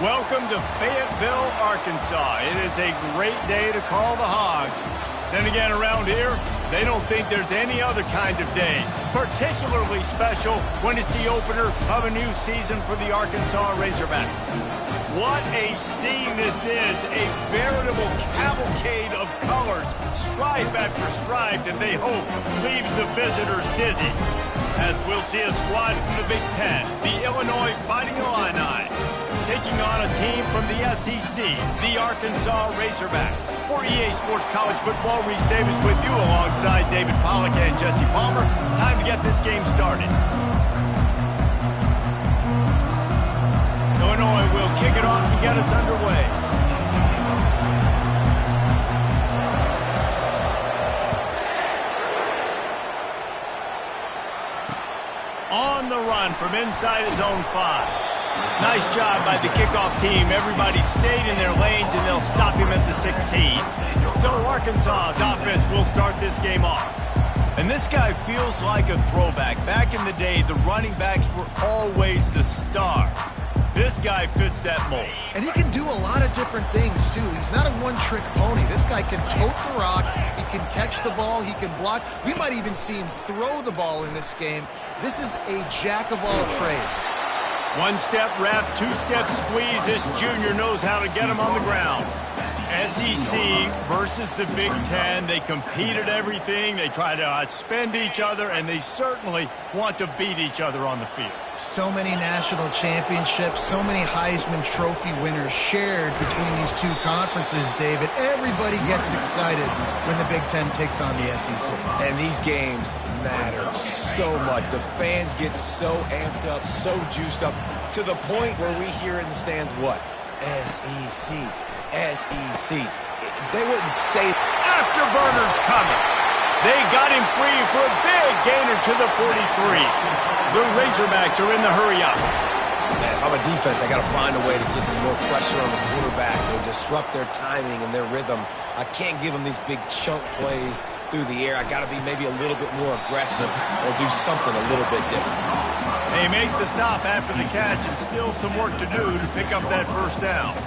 Welcome to Fayetteville, Arkansas. It is a great day to call the Hogs. Then again, around here, they don't think there's any other kind of day. Particularly special when it's the opener of a new season for the Arkansas Razorbacks. What a scene this is. A veritable cavalcade of colors, stripe after stripe, that they hope leaves the visitors dizzy. As we'll see a squad from the Big Ten, the Illinois Fighting Illini, taking on a team from the SEC, the Arkansas Razorbacks. For EA Sports College Football, Reese Davis with you alongside David Pollack and Jesse Palmer. Time to get this game started. Illinois will kick it off to get us underway. On the run from inside his own 5. Nice job by the kickoff team. Everybody stayed in their lanes, and they'll stop him at the 16. So Arkansas's offense will start this game off. And this guy feels like a throwback. Back in the day, the running backs were always the stars. This guy fits that mold. And he can do a lot of different things, too. He's not a one-trick pony. This guy can tote the rock. He can catch the ball. He can block. We might even see him throw the ball in this game. This is a jack of all trades. One-step wrap, two-step squeeze. This junior knows how to get him on the ground. SEC versus the Big Ten. They compete at everything. They try to outspend each other, and they certainly want to beat each other on the field. So many national championships, so many Heisman Trophy winners shared between these two conferences, David. Everybody gets excited when the Big Ten takes on the SEC. And these games matter so much. The fans get so amped up, so juiced up, to the point where we hear in the stands what? SEC. SEC. They wouldn't say afterburners coming. They got him free for a big gainer to the 43. The Razorbacks are in the hurry up. Man, if I'm a defense, I got to find a way to get some more pressure on the quarterback or disrupt their timing and their rhythm. I can't give them these big chunk plays through the air. I got to be maybe a little bit more aggressive or do something a little bit different. They make the stop after the catch, and still some work to do to pick up that first down.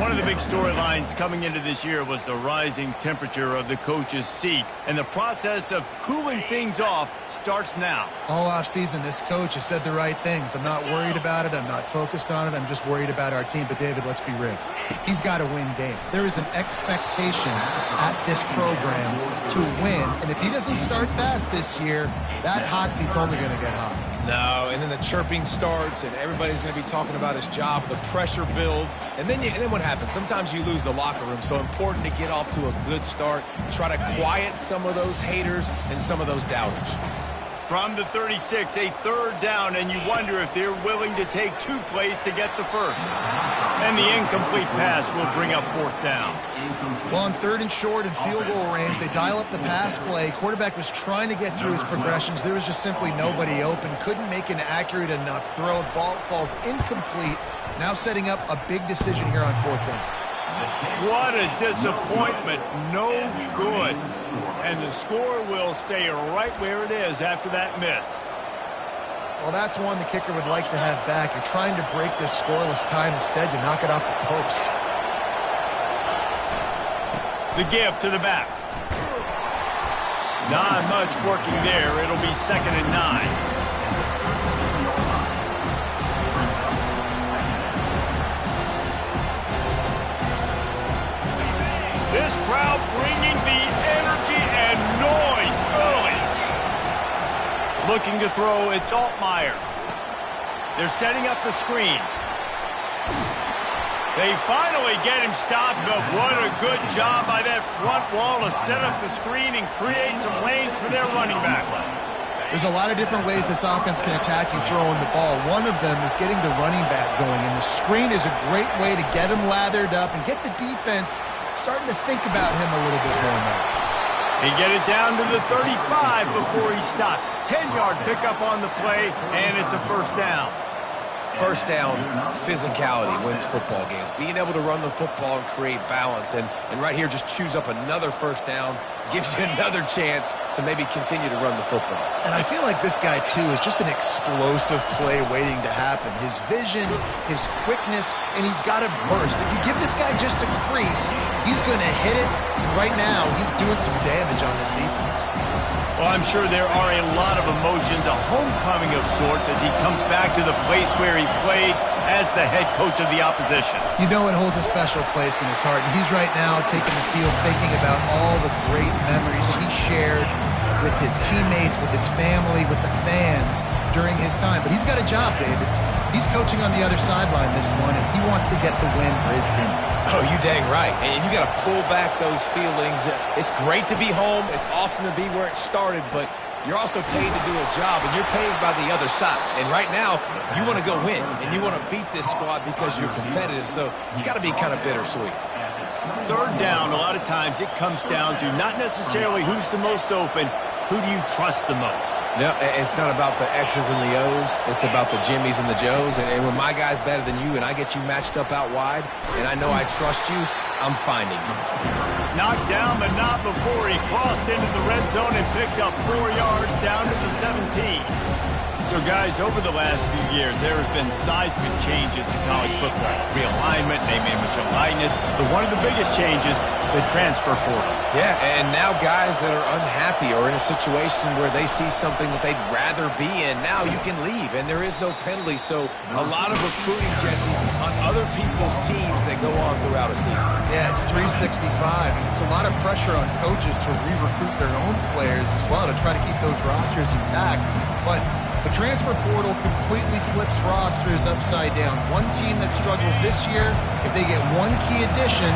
One of the big storylines coming into this year was the rising temperature of the coach's seat, and the process of cooling things off starts now. All offseason, this coach has said the right things. I'm not worried about it. I'm not focused on it. I'm just worried about our team. But, David, let's be real. He's got to win games. There is an expectation at this program to win, and if he doesn't start fast this year, that hot seat's only going to get hot. No, and then the chirping starts, and everybody's going to be talking about his job. The pressure builds, and then what happens? Sometimes you lose the locker room, so important to get off to a good start. Try to quiet some of those haters and some of those doubters. From the 36, a third down, and you wonder if they're willing to take 2 plays to get the first. And the incomplete pass will bring up 4th down. Well, on 3rd and short and field goal range, they dial up the pass play. Quarterback was trying to get through his progressions. There was just simply nobody open. Couldn't make an accurate enough throw. Ball falls incomplete. Now setting up a big decision here on 4th down. What a disappointment. No good. And the score will stay right where it is after that miss. Well, that's one the kicker would like to have back. You're trying to break this scoreless tie, and instead you knock it off the post. The give to the back. Not much working there. It'll be 2nd and 9. This crowd bringing the energy and noise early. Looking to throw, it's Altmaier. They're setting up the screen. They finally get him stopped, but what a good job by that front wall to set up the screen and create some lanes for their running back. There's a lot of different ways this offense can attack you throwing the ball. One of them is getting the running back going, and the screen is a great way to get him lathered up and get the defense starting to think about him a little bit more now. They get it down to the 35 before he stopped. 10-yard pickup on the play, and it's a 1st down. First down, physicality wins football games. Being able to run the football and create balance. And right here, just choose up another first down, gives you another chance to maybe continue to run the football. And I feel like this guy, too, is just an explosive play waiting to happen. His vision, his quickness, and he's got to burst. If you give this guy just a crease, he's going to hit it. Right now, he's doing some damage on this defense. Well, I'm sure there are a lot of emotions, a homecoming of sorts as he comes back to the place where he played as the head coach of the opposition. You know it holds a special place in his heart, and he's right now taking the field thinking about all the great memories he shared with his teammates, with his family, with the fans during his time. But he's got a job, David. He's coaching on the other sideline this one, and he wants to get the win for his team. Oh, you dang right. And you got to pull back those feelings. It's great to be home. It's awesome to be where it started, but you're also paid to do a job, and you're paid by the other side. And right now, you want to go win, and you want to beat this squad because you're competitive, so it's got to be kind of bittersweet. Third down, a lot of times it comes down to not necessarily who's the most open, who do you trust the most? No, it's not about the X's and the O's. It's about the Jimmys and the Joes. And when my guy's better than you and I get you matched up out wide, and I know I trust you, I'm finding you. Knocked down, but not before he crossed into the red zone and picked up 4 yards down to the 17. So, guys, over the last few years, there have been seismic changes in college football. Realignment, name, image, and likeness. But one of the biggest changes, the transfer portal. Yeah, and now guys that are unhappy or in a situation where they see something that they'd rather be in, now you can leave, and there is no penalty. So a lot of recruiting, Jesse, on other people's teams that go on throughout a season. Yeah, it's 365. It's a lot of pressure on coaches to re-recruit their own players as well to try to keep those rosters intact. But the transfer portal completely flips rosters upside down. One team that struggles this year, if they get one key addition,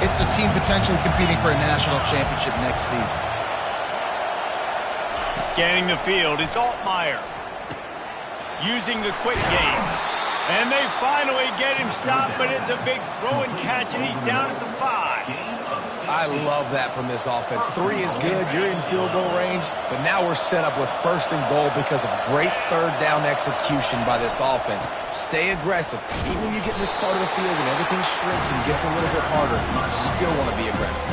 it's a team potentially competing for a national championship next season. Scanning the field, it's Altmaier. Using the quick game. And they finally get him stopped, but it's a big throw and catch, and he's down at the 5. I love that from this offense. 3 is good. You're in field goal range, but now we're set up with first and goal because of great third down execution by this offense. Stay aggressive. Even when you get in this part of the field when everything shrinks and gets a little bit harder, you still want to be aggressive.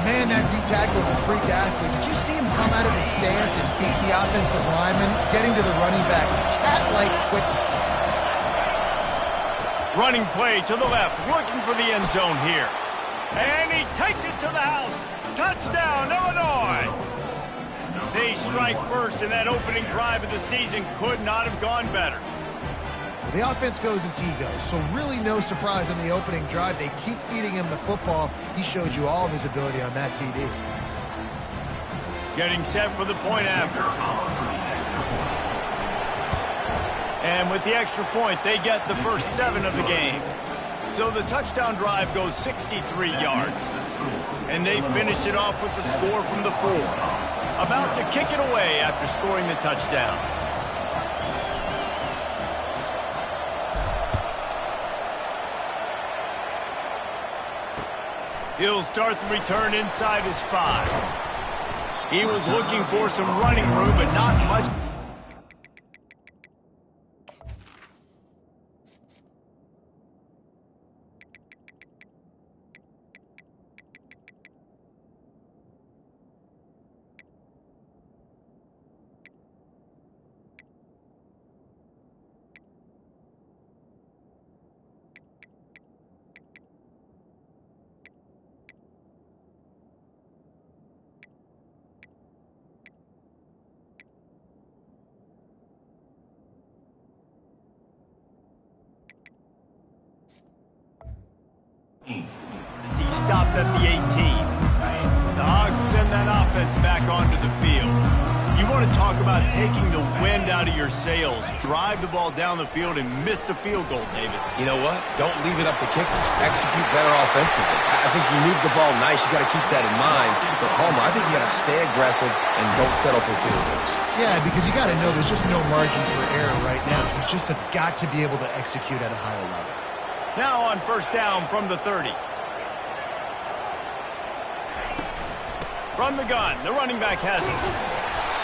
Man, that D-tackle is a freak athlete. Did you see him come out of his stance and beat the offensive lineman, getting to the running back? Cat-like quickness. Running play to the left, looking for the end zone here. And he takes it to the house. Touchdown, Illinois! They strike first, and that opening drive of the season could not have gone better. The offense goes as he goes, so really no surprise on the opening drive. They keep feeding him the football. He showed you all of his ability on that TD. Getting set for the point after. And with the extra point, they get the first 7 of the game. So the touchdown drive goes 63 yards. And they finished it off with the score from the 4. About to kick it away after scoring the touchdown. He'll start the return inside his 5. He was looking for some running room, but not much. As he stopped at the 18. The Hogs send that offense back onto the field. You want to talk about taking the wind out of your sails. Drive the ball down the field and miss the field goal, David. You know what? Don't leave it up to kickers. Execute better offensively. I think you move the ball nice. You got to keep that in mind. But Palmer, I think you got to stay aggressive and don't settle for field goals. Yeah, because you got to know there's just no margin for error right now. You just have got to be able to execute at a higher level. Now on first down from the 30. From the gun, the running back has it.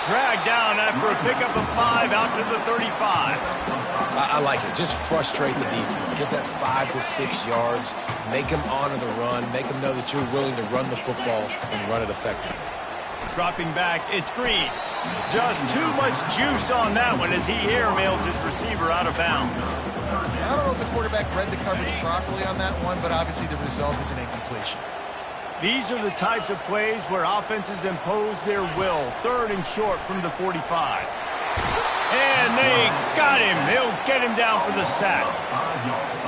Dragged down after a pickup of 5 out to the 35. I like it. Just frustrate the defense. Get that 5 to 6 yards. Make them honor the run. Make them know that you're willing to run the football and run it effectively. Dropping back, it's Green. Just too much juice on that one as he airmails his receiver out of bounds. I don't know if the quarterback read the coverage properly on that one, but obviously the result is an incompletion. These are the types of plays where offenses impose their will. 3rd and short from the 45. And they got him. He'll get him down for the sack.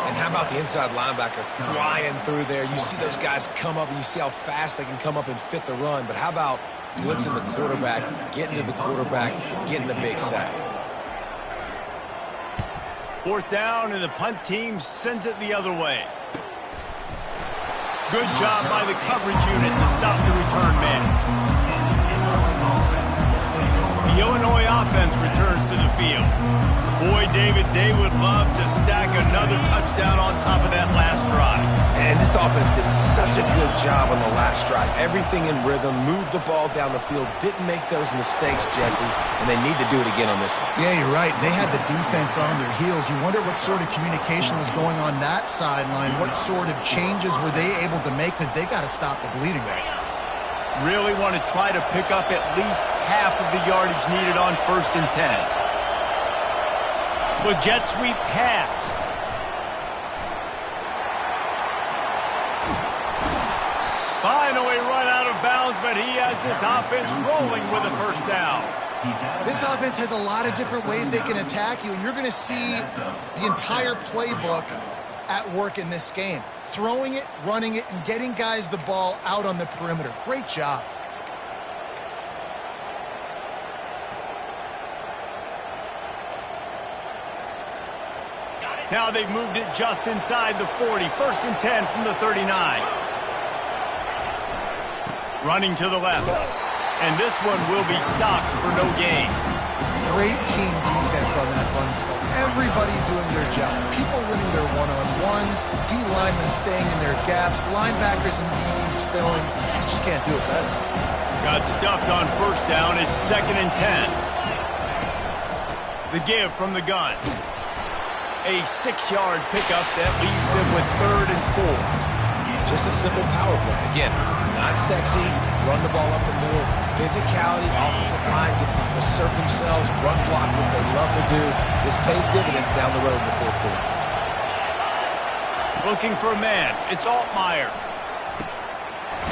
And how about the inside linebacker flying through there? You see those guys come up, and you see how fast they can come up and fit the run. But how about blitzing the quarterback, getting to the quarterback, getting the big sack? 4th down, and the punt team sends it the other way. Good job by the coverage unit to stop the return man. The Illinois offense returns to the field. Boy, David, they would love to stack another touchdown on top of that last drive. And this offense did such a good job on the last drive. Everything in rhythm, moved the ball down the field, didn't make those mistakes, Jesse, and they need to do it again on this one. Yeah, you're right. They had the defense on their heels. You wonder what sort of communication was going on that sideline. What sort of changes were they able to make, because they got to stop the bleeding right now. Really want to try to pick up at least half of the yardage needed on 1st and 10. But jet sweep pass. Finally run out of bounds, but he has this offense rolling with a 1st down. This offense has a lot of different ways they can attack you, and you're going to see the entire playbook at work in this game. Throwing it, running it, and getting guys the ball out on the perimeter. Great job. Now they've moved it just inside the 40. 1st and 10 from the 39. Running to the left. And this one will be stopped for no gain. Great team defense on that run play. Everybody doing their job. People winning their one-on-ones, D-linemen staying in their gaps, linebackers and DBs filling. You just can't do it better. Got stuffed on 1st down. It's 2nd and 10. The give from the gun. A 6-yard pickup that leaves them with 3rd and 4. Just a simple power play. Again, not sexy, run the ball up the middle, physicality, offensive line gets to assert themselves, run block, which they love to do. This pays dividends down the road in the 4th quarter. Looking for a man. It's Altmaier.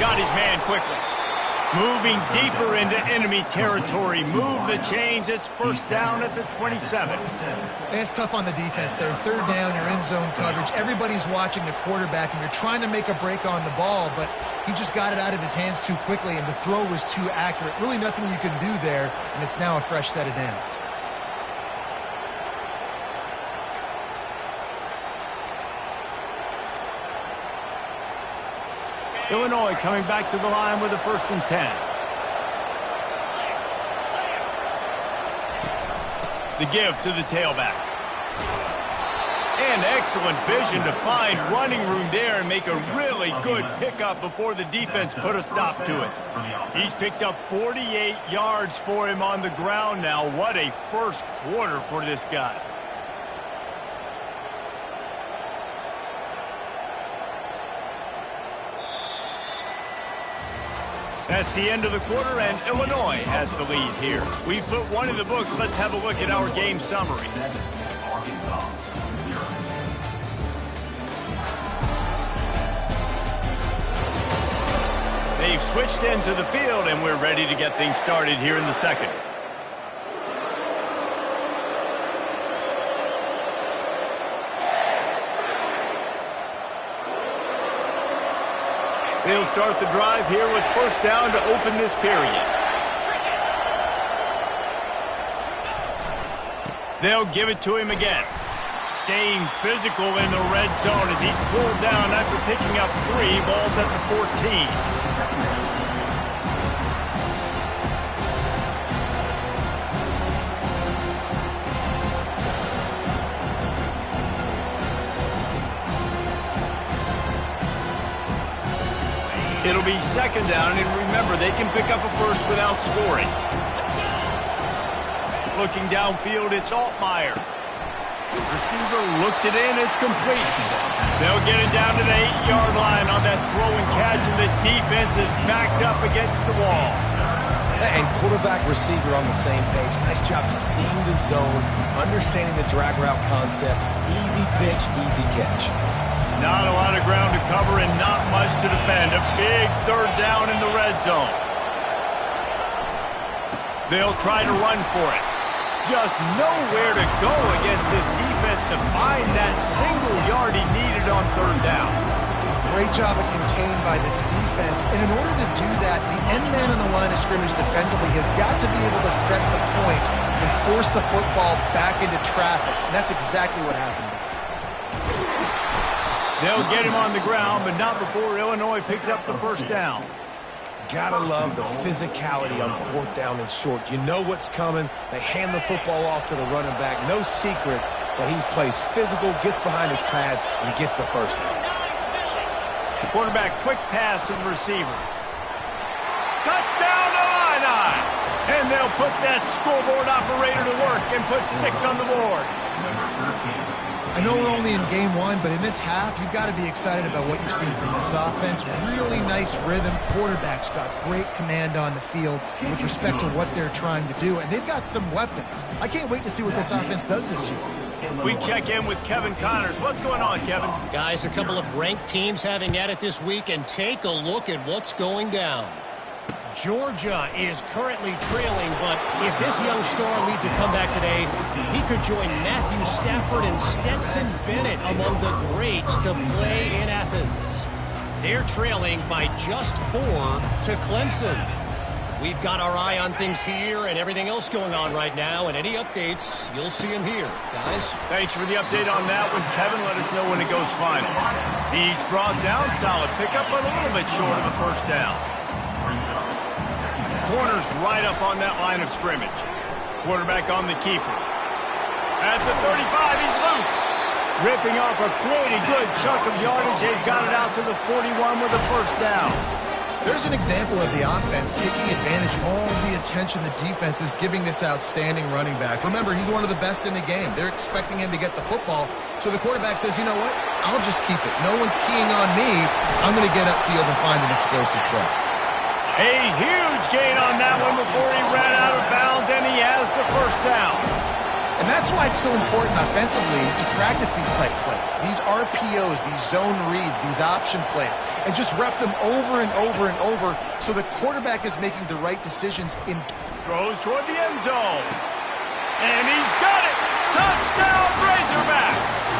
Got his man quickly. Moving deeper into enemy territory. Move the chains. It's 1st down at the 27. It's tough on the defense there. 3rd down, you're in zone coverage. Everybody's watching the quarterback, and you're trying to make a break on the ball, but he just got it out of his hands too quickly, and the throw was too accurate. Really nothing you can do there, and it's now a fresh set of downs. Illinois coming back to the line with a 1st and 10. The give to the tailback. And excellent vision to find running room there and make a really good pickup before the defense put a stop to it. He's picked up 48 yards for him on the ground now. What a 1st quarter for this guy. That's the end of the quarter, and Illinois has the lead here. We've put one in the books. Let's have a look at our game summary. They've switched ends of the field, and we're ready to get things started here in the 2nd. They'll start the drive here with 1st down to open this period. They'll give it to him again. Staying physical in the red zone as he's pulled down after picking up 3 balls at the 14. It'll be 2nd down, and remember, they can pick up a 1st without scoring. Looking downfield, it's Altmaier. Receiver looks it in. It's complete. They'll get it down to the 8-yard line on that throw and catch, and the defense is backed up against the wall. And quarterback, receiver on the same page. Nice job seeing the zone, understanding the drag route concept. Easy pitch, easy catch. Not a lot of ground to cover and not much to defend. A big third down in the red zone. They'll try to run for it. Just nowhere to go against this defense to find that single yard he needed on third down. Great job of contained by this defense. And in order to do that, the end man on the line of scrimmage defensively has got to be able to set the point and force the football back into traffic. And that's exactly what happened. They'll get him on the ground, but not before Illinois picks up the first down. Gotta love the physicality on fourth down and short. You know what's coming. They hand the football off to the running back. No secret, but he plays physical, gets behind his pads, and gets the first down. Quarterback, quick pass to the receiver. Touchdown Illini! And they'll put that scoreboard operator to work and put 6 on the board. I know we're only in game one, but in this half, you've got to be excited about what you've seen from this offense. Really nice rhythm. Quarterback's got great command on the field with respect to what they're trying to do, and they've got some weapons. I can't wait to see what this offense does this year. We check in with Kevin Connors. What's going on, Kevin? Guys, a couple of ranked teams having at it this week, and take a look at what's going down. Georgia is currently trailing, but if this young star leads a comeback today, he could join Matthew Stafford and Stetson Bennett among the greats to play in Athens. They're trailing by just 4 to Clemson. We've got our eye on things here and everything else going on right now, and any updates, you'll see them here. Guys? Thanks for the update on that one, Kevin. Let us know when it goes final. He's brought down solid. Pick up but a little bit short of the first down. Corner's right up on that line of scrimmage. Quarterback on the keeper. At the 35, he's loose. Ripping off a pretty good chunk of yardage. They've got it out to the 41 with a first down. There's an example of the offense taking advantage of all the attention the defense is giving this outstanding running back. Remember, he's one of the best in the game. They're expecting him to get the football. So the quarterback says, you know what? I'll just keep it. No one's keying on me. I'm going to get upfield and find an explosive play. A huge gain on that one before he ran out of bounds, and he has the first down. And that's why it's so important offensively to practice these type plays, these RPOs, these zone reads, these option plays, and just rep them over and over and over so the quarterback is making the right decisions in. Throws toward the end zone. And he's got it! Touchdown, Razorbacks!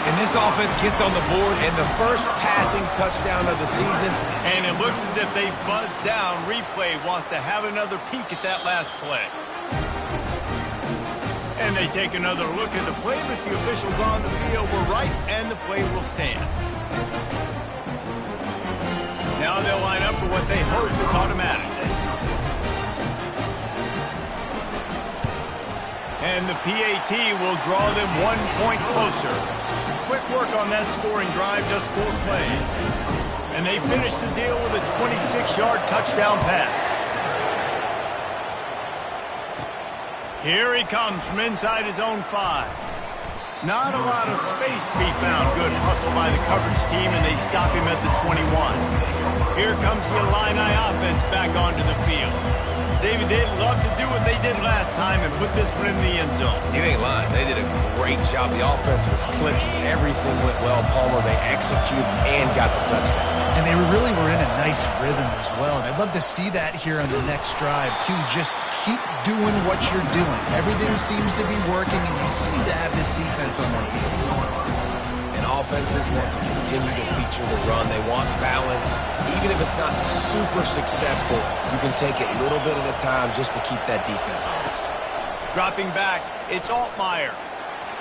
And this offense gets on the board, and the first passing touchdown of the season. And it looks as if they buzzed down. Replay wants to have another peek at that last play. And they take another look at the play, but the officials on the field were right, and the play will stand. Now they'll line up for what they hope is automatic. And the PAT will draw them 1 point closer. Quick work on that scoring drive, just 4 plays. And they finish the deal with a 26-yard touchdown pass. Here he comes from inside his own 5. Not a lot of space to be found. Good hustle by the coverage team, and they stop him at the 21. Here comes the Illini offense back onto the field. David, they'd love to do what they did last time and put this one in the end zone. You ain't lying. They did a great job. The offense was clicking. Everything went well, Palmer. They executed and got the touchdown. And they really were in a nice rhythm as well. And I'd love to see that here on the next drive, too. Just keep doing what you're doing. Everything seems to be working, and you seem to have this defense on their feet. And offenses want to continue to feature the run. They want balance. Even if it's not super successful, you can take it little bit at a time just to keep that defense honest. Dropping back, it's Altmaier.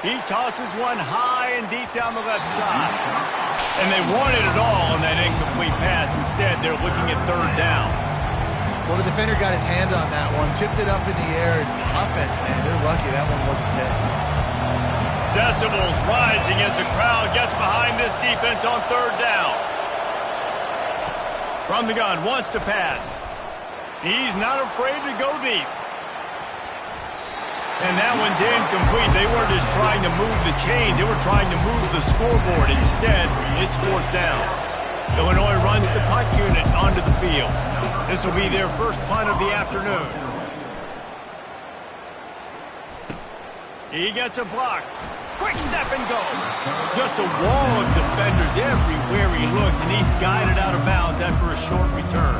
He tosses one high and deep down the left side. And they wanted it all on that incomplete pass. Instead, they're looking at third down. Well, the defender got his hand on that one, tipped it up in the air. And offense, man, they're lucky that one wasn't picked. Decibels rising as the crowd gets behind this defense on third down. From the gun, wants to pass. He's not afraid to go deep. And that one's incomplete. They weren't just trying to move the chains. They were trying to move the scoreboard. Instead, it's 4th down. Illinois runs the punt unit onto the field. This will be their first punt of the afternoon. He gets a block. Quick step and go. Just a wall of defenders everywhere he looks, and he's guided out of bounds after a short return.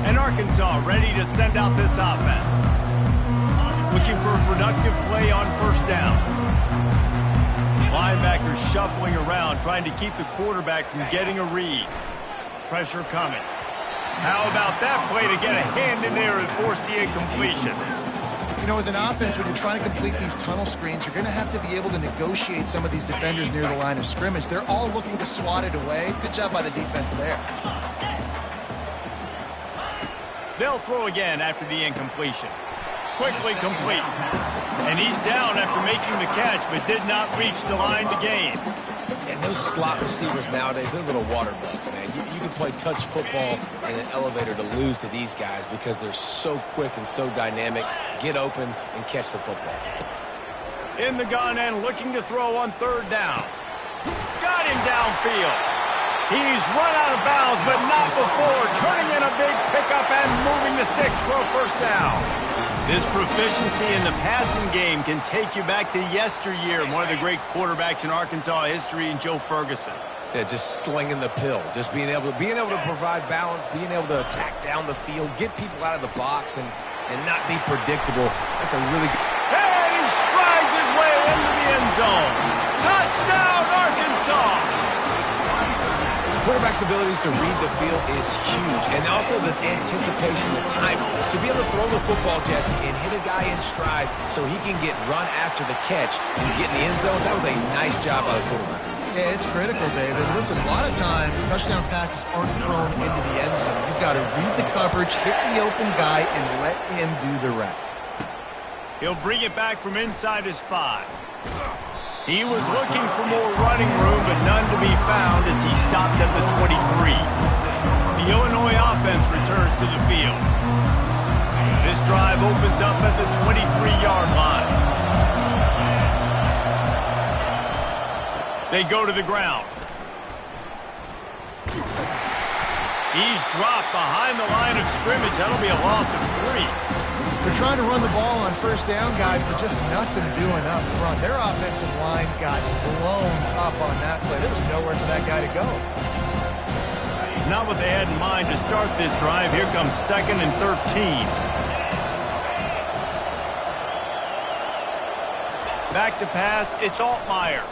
And Arkansas ready to send out this offense. Looking for a productive play on 1st down. Linebackers shuffling around, trying to keep the quarterback from getting a read. Pressure coming. How about that play to get a hand in there and force the incompletion? You know, as an offense, when you're trying to complete these tunnel screens, you're going to have to be able to negotiate some of these defenders near the line of scrimmage. They're all looking to swat it away. Good job by the defense there. They'll throw again after the incompletion. Quickly complete. And he's down after making the catch, but did not reach the line to gain. And those slot receivers nowadays, they're little water bugs, man. You can play touch football in an elevator to lose to these guys because they're so quick and so dynamic. Get open and catch the football. In the gun and looking to throw on 3rd down. Got him downfield. He's run out of bounds, but not before turning in a big pickup and moving the sticks for a 1st down. This proficiency in the passing game can take you back to yesteryear, one of the great quarterbacks in Arkansas history, in Joe Ferguson. Yeah, just slinging the pill, just being able to provide balance, being able to attack down the field, get people out of the box, and not be predictable. That's a really good... And he strides his way into the end zone. Touchdown, Arkansas! Quarterback's abilities to read the field is huge, and also the anticipation, the time to be able to throw the football, Jesse, and hit a guy in stride so he can get run after the catch and get in the end zone. That was a nice job by the quarterback. Yeah, it's critical, David. Listen, a lot of times touchdown passes aren't thrown into the end zone. You've got to read the coverage, hit the open guy, and let him do the rest. He'll bring it back from inside his 5. He was looking for more running room, but none to be found as he stopped at the 23. The Illinois offense returns to the field. This drive opens up at the 23-yard line. They go to the ground. He's dropped behind the line of scrimmage. That'll be a loss of 3. They're trying to run the ball on 1st down, guys, but just nothing doing up front. Their offensive line got blown up on that play. There was nowhere for that guy to go. Not what they had in mind to start this drive. Here comes 2nd and 13. Back to pass. It's Altmaier.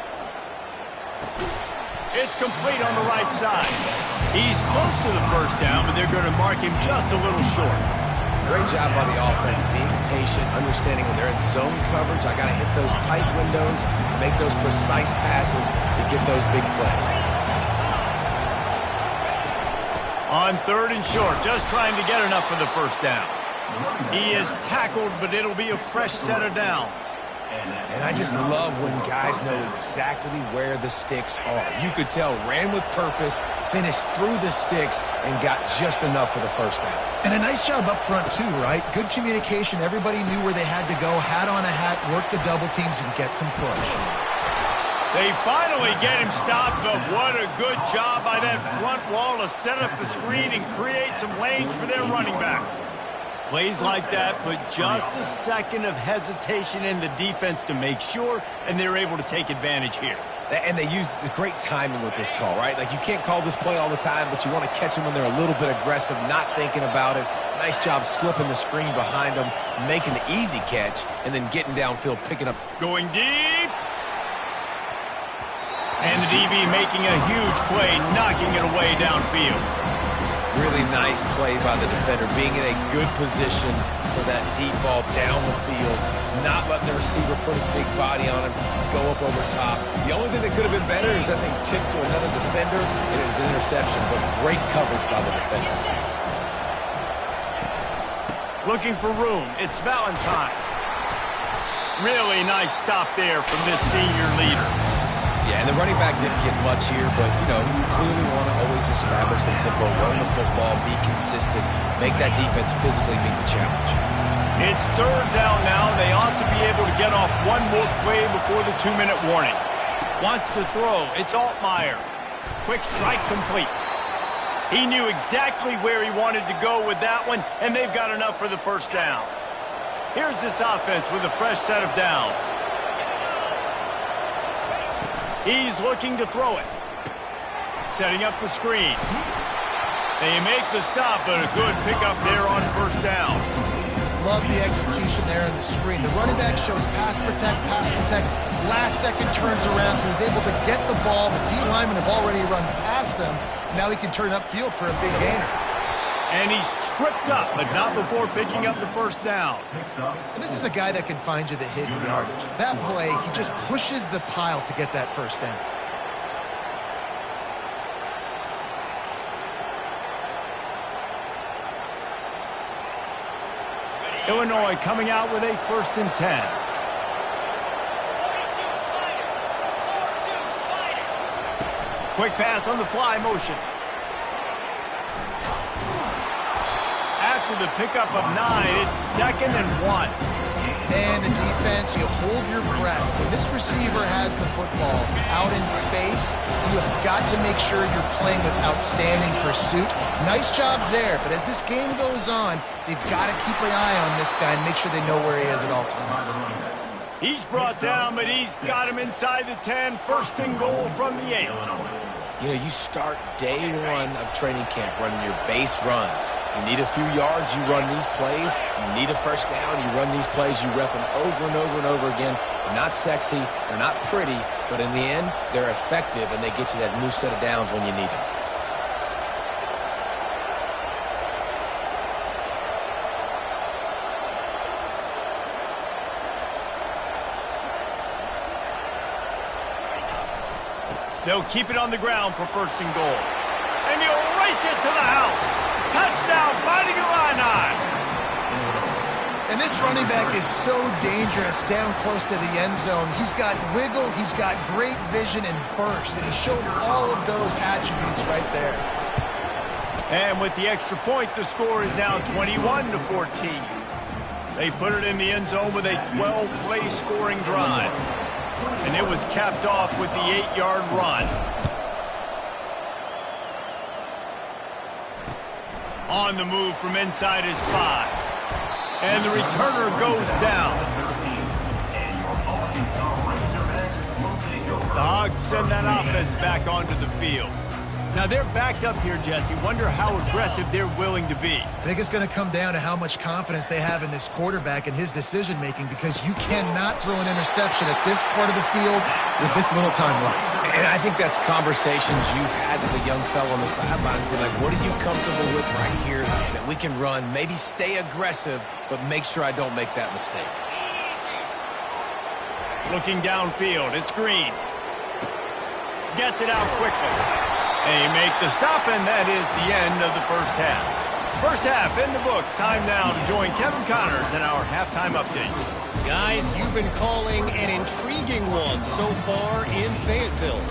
It's complete on the right side. He's close to the 1st down, but they're going to mark him just a little short. Great job by the offense, being patient, understanding when they're in zone coverage, I got to hit those tight windows, make those precise passes to get those big plays. On 3rd and short, just trying to get enough for the 1st down. He is tackled, but it'll be a fresh set of downs. And I just love when guys know exactly where the sticks are. You could tell, ran with purpose, finished through the sticks, and got just enough for the 1st down. And a nice job up front, too, right? Good communication. Everybody knew where they had to go, hat on a hat, work the double teams, and get some push. They finally get him stopped, but what a good job by that front wall to set up the screen and create some lanes for their running back. Plays like that put just a second of hesitation in the defense to make sure, and they're able to take advantage here. And they use the great timing with this call, right? Like, you can't call this play all the time, but you want to catch them when they're a little bit aggressive, not thinking about it. Nice job slipping the screen behind them, making the easy catch, and then getting downfield, picking up. Going deep. And the DB making a huge play, knocking it away downfield. Really nice play by the defender, being in a good position for that deep ball down the field, not letting the receiver put his big body on him, go up over top. The only thing that could have been better is that thing tipped to another defender, and it was an interception, but great coverage by the defender. Looking for room. It's Valentine. Really nice stop there from this senior leader. Yeah, and the running back didn't get much here, but, you know, you clearly want to always establish the tempo, run the football, be consistent, make that defense physically meet the challenge. It's third down now. They ought to be able to get off one more play before the 2-minute warning. Wants to throw. It's Altmaier. Quick strike complete. He knew exactly where he wanted to go with that one, and they've got enough for the first down. Here's this offense with a fresh set of downs. He's looking to throw it. Setting up the screen. They make the stop, but a good pickup there on first down. Love the execution there in the screen. The running back shows pass protect. Last second turns around, so he's able to get the ball. The D linemen have already run past him. Now he can turn upfield for a big gainer. And he's tripped up, but not before picking up the first down. And this is a guy that can find you the hidden yardage. That play, he just pushes the pile to get that first down. Illinois coming out with a 1st and 10. Quick pass on the fly motion. After the pickup of 9, it's 2nd and 1. And the defense, you hold your breath. When this receiver has the football out in space, you have got to make sure you're playing with outstanding pursuit. Nice job there, but as this game goes on, they've got to keep an eye on this guy and make sure they know where he is at all times. He's brought down, but he's got him inside the 10. 1st and goal from the 8. You know, you start day one of training camp running your base runs. You need a few yards, you run these plays. You need a first down, you run these plays. You rep them over and over and over again. They're not sexy, they're not pretty, but in the end, they're effective, and they get you that new set of downs when you need them. They'll keep it on the ground for 1st and goal. And he'll race it to the house. Touchdown, Fighting Illini. And this running back is so dangerous down close to the end zone. He's got wiggle, he's got great vision and burst, and he showed all of those attributes right there. And with the extra point, the score is now 21-14. They put it in the end zone with a 12-play scoring drive. And it was capped off with the 8-yard run. On the move from inside his 5. And the returner goes down. The Hogs send that offense back onto the field. Now they're backed up here, Jesse. Wonder how aggressive they're willing to be. I think it's going to come down to how much confidence they have in this quarterback and his decision-making, because you cannot throw an interception at this part of the field with this little time left. And I think that's conversations you've had with a young fellow on the sideline. Be like, what are you comfortable with right here that we can run? Maybe stay aggressive, but make sure I don't make that mistake. Looking downfield, it's Green. Gets it out quickly. They make the stop, and that is the end of the first half. First half in the books. Time now to join Kevin Connors in our halftime update. Guys, you've been calling an intriguing one so far in Fayetteville.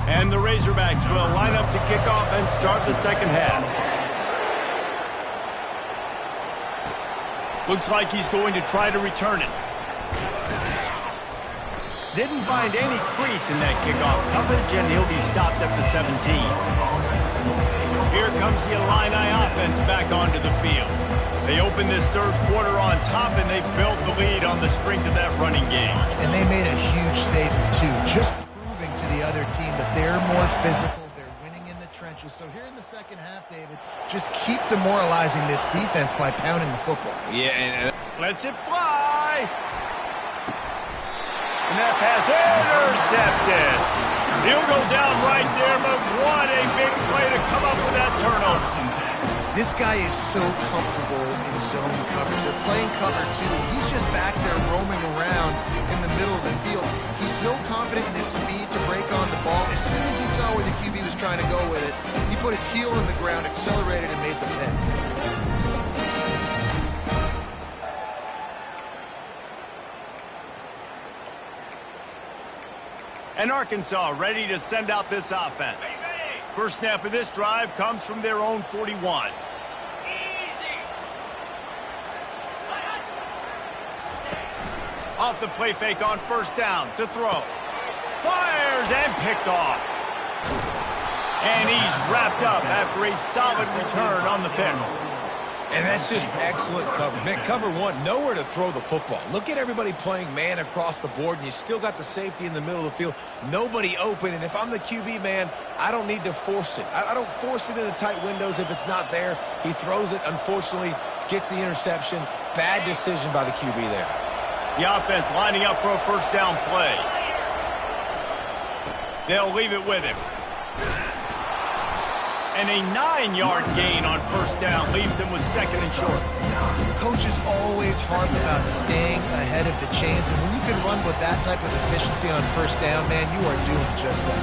And the Razorbacks will line up to kick off and start the second half. Looks like he's going to try to return it. Didn't find any crease in that kickoff coverage, and he'll be stopped at the 17. Here comes the Illini offense back onto the field. They open this third quarter on top, and they built the lead on the strength of that running game. And they made a huge statement, too. Just to the other team that they're more physical, they're winning in the trenches. So here in the second half, David, just keep demoralizing this defense by pounding the football. Yeah, and Lets it fly. And that pass intercepted. He'll go down right there, but what a big play to come up with that turnover. This guy is so comfortable in zone coverage. They're playing cover two. He's just back there roaming around in the middle of the field. He's so confident in his speed to break on the ball. As soon as he saw where the QB was trying to go with it, he put his heel in the ground, accelerated, and made the pick. And Arkansas ready to send out this offense. First snap of this drive comes from their own 41. Off the play fake on first down to throw. Fires and picked off. And he's wrapped up after a solid return on the pick. And that's just excellent coverage. Man, cover one, nowhere to throw the football. Look at everybody playing man across the board, and you still got the safety in the middle of the field. Nobody open, and if I'm the QB, man, I don't need to force it. I don't force it into tight windows if it's not there. He throws it, unfortunately, gets the interception. Bad decision by the QB there. The offense lining up for a first down play. They'll leave it with him. And a 9-yard gain on first down leaves him with second and short. Coaches always harp about staying ahead of the chains, and when you can run with that type of efficiency on first down, man, you are doing just that.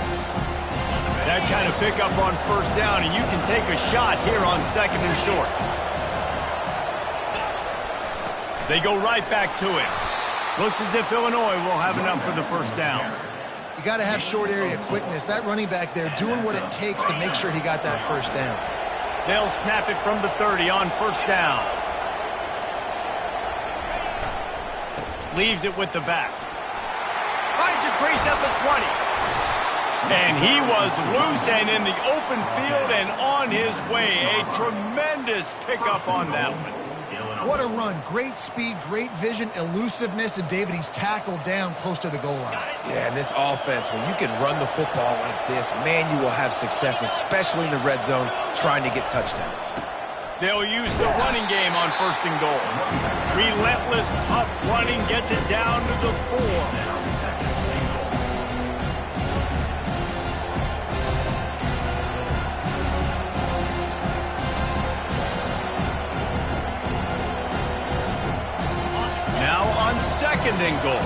That kind of pickup on first down, and you can take a shot here on second and short. They go right back to it. Looks as if Illinois will have enough for the first down. You got to have short area quickness. That running back there doing what it takes to make sure he got that first down. They'll snap it from the 30 on first down. Leaves it with the back. Finds a crease at the 20. And he was loose and in the open field and on his way. A tremendous pickup on that one. What a run. Great speed, great vision, elusiveness, and David, he's tackled down close to the goal line. Yeah, and this offense, when you can run the football like this, man, you will have success, especially in the red zone, trying to get touchdowns. They'll use the running game on first and goal. Relentless, tough running gets it down to the 4. Second and goal.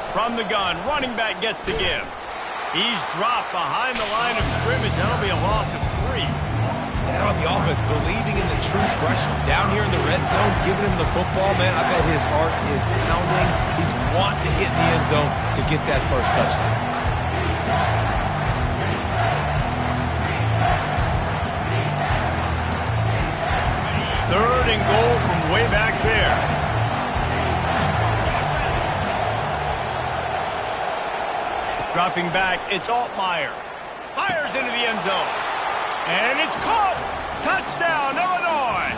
From the gun, running back gets the give. He's dropped behind the line of scrimmage. That'll be a loss of 3. And how about the offense believing in the true freshman? Down here in the red zone, giving him the football, man, I bet his heart is pounding. He's wanting to get in the end zone to get that first touchdown. Third and goal from way back there. Dropping back, it's Altmaier. Fires into the end zone. And it's caught. Touchdown, Illinois.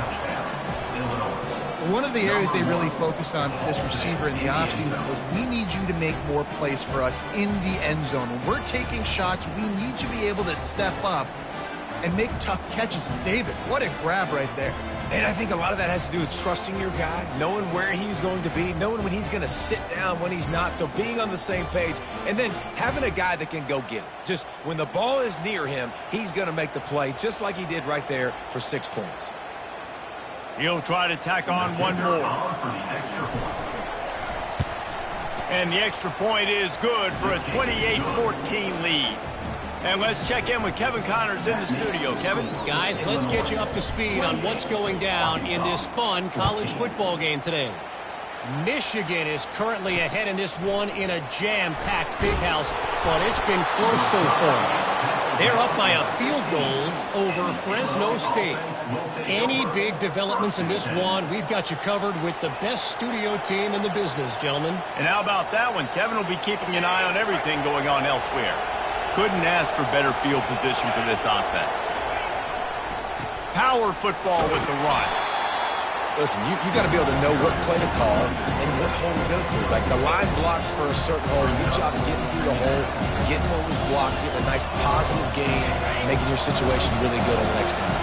One of the areas they really focused on for this receiver in the offseason was we need you to make more plays for us in the end zone. When we're taking shots, we need you to be able to step up and make tough catches. And David, what a grab right there. And I think a lot of that has to do with trusting your guy, knowing where he's going to be, knowing when he's going to sit down, when he's not, so being on the same page, and then having a guy that can go get it. Just when the ball is near him, he's going to make the play, just like he did right there for 6 points. He'll try to tack on one more. And the extra point is good for a 28-14 lead. And let's check in with Kevin Connors in the studio. Kevin? Guys, let's get you up to speed on what's going down in this fun college football game today. Michigan is currently ahead in this one in a jam-packed big house, but it's been close so far. They're up by a field goal over Fresno State. Any big developments in this one, we've got you covered with the best studio team in the business, gentlemen. And how about that one? Kevin will be keeping an eye on everything going on elsewhere. Couldn't ask for better field position for this offense. Power football with the run. Listen, you got to be able to know what play to call and what hole to go through. Like the line blocks for a certain hole. Good job getting through the hole, getting what was blocked, getting a nice positive gain, making your situation really good on the next time.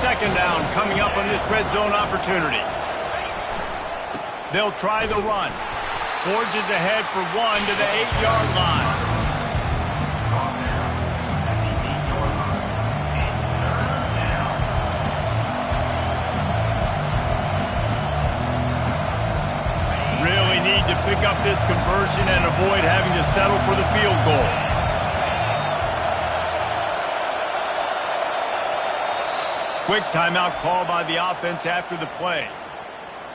second down coming up on this red zone opportunity. They'll try the run. Forges ahead for 1 to the 8-yard line. Really need to pick up this conversion and avoid having to settle for the field goal. Quick timeout call by the offense after the play.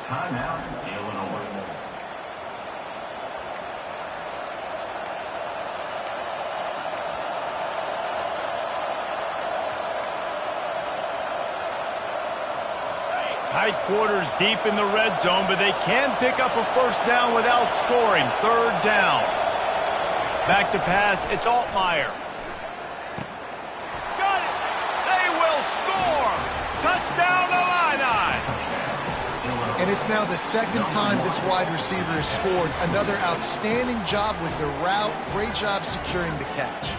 Timeout, Illinois. Tight quarters deep in the red zone, but they can pick up a first down without scoring. Third down. Back to pass, it's Altmaier. Got it! They will score! Touchdown, Illini! And it's now the second time this wide receiver has scored. Another outstanding job with the route. Great job securing the catch.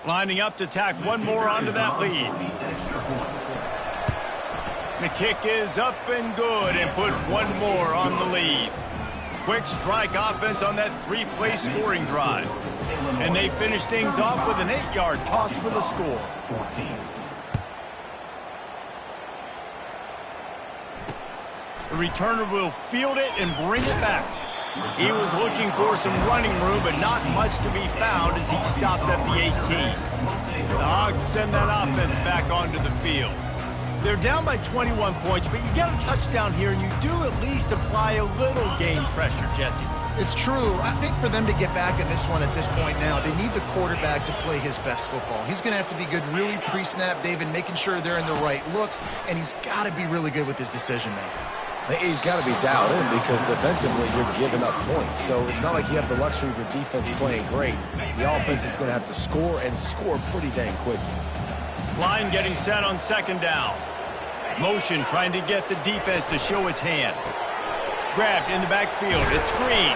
Lining up to tack one more onto that lead. The kick is up and good and put one more on the lead. Quick strike offense on that 3-play scoring drive. And they finish things off with an 8-yard toss for the score. The returner will field it and bring it back. He was looking for some running room, but not much to be found as he stopped at the 18. The Hogs send that offense back onto the field. They're down by 21 points, but you get a touchdown here, and you do at least apply a little game pressure, Jesse. It's true. I think for them to get back in this one at this point now, they need the quarterback to play his best football. He's going to have to be good really pre-snap, David, making sure they're in the right looks, and he's got to be really good with his decision-making. He's got to be dialed in because defensively you're giving up points. So it's not like you have the luxury of your defense playing great. The offense is going to have to score and score pretty dang quickly. Line getting set on second down. Motion trying to get the defense to show his hand. Grabbed in the backfield. It's Green.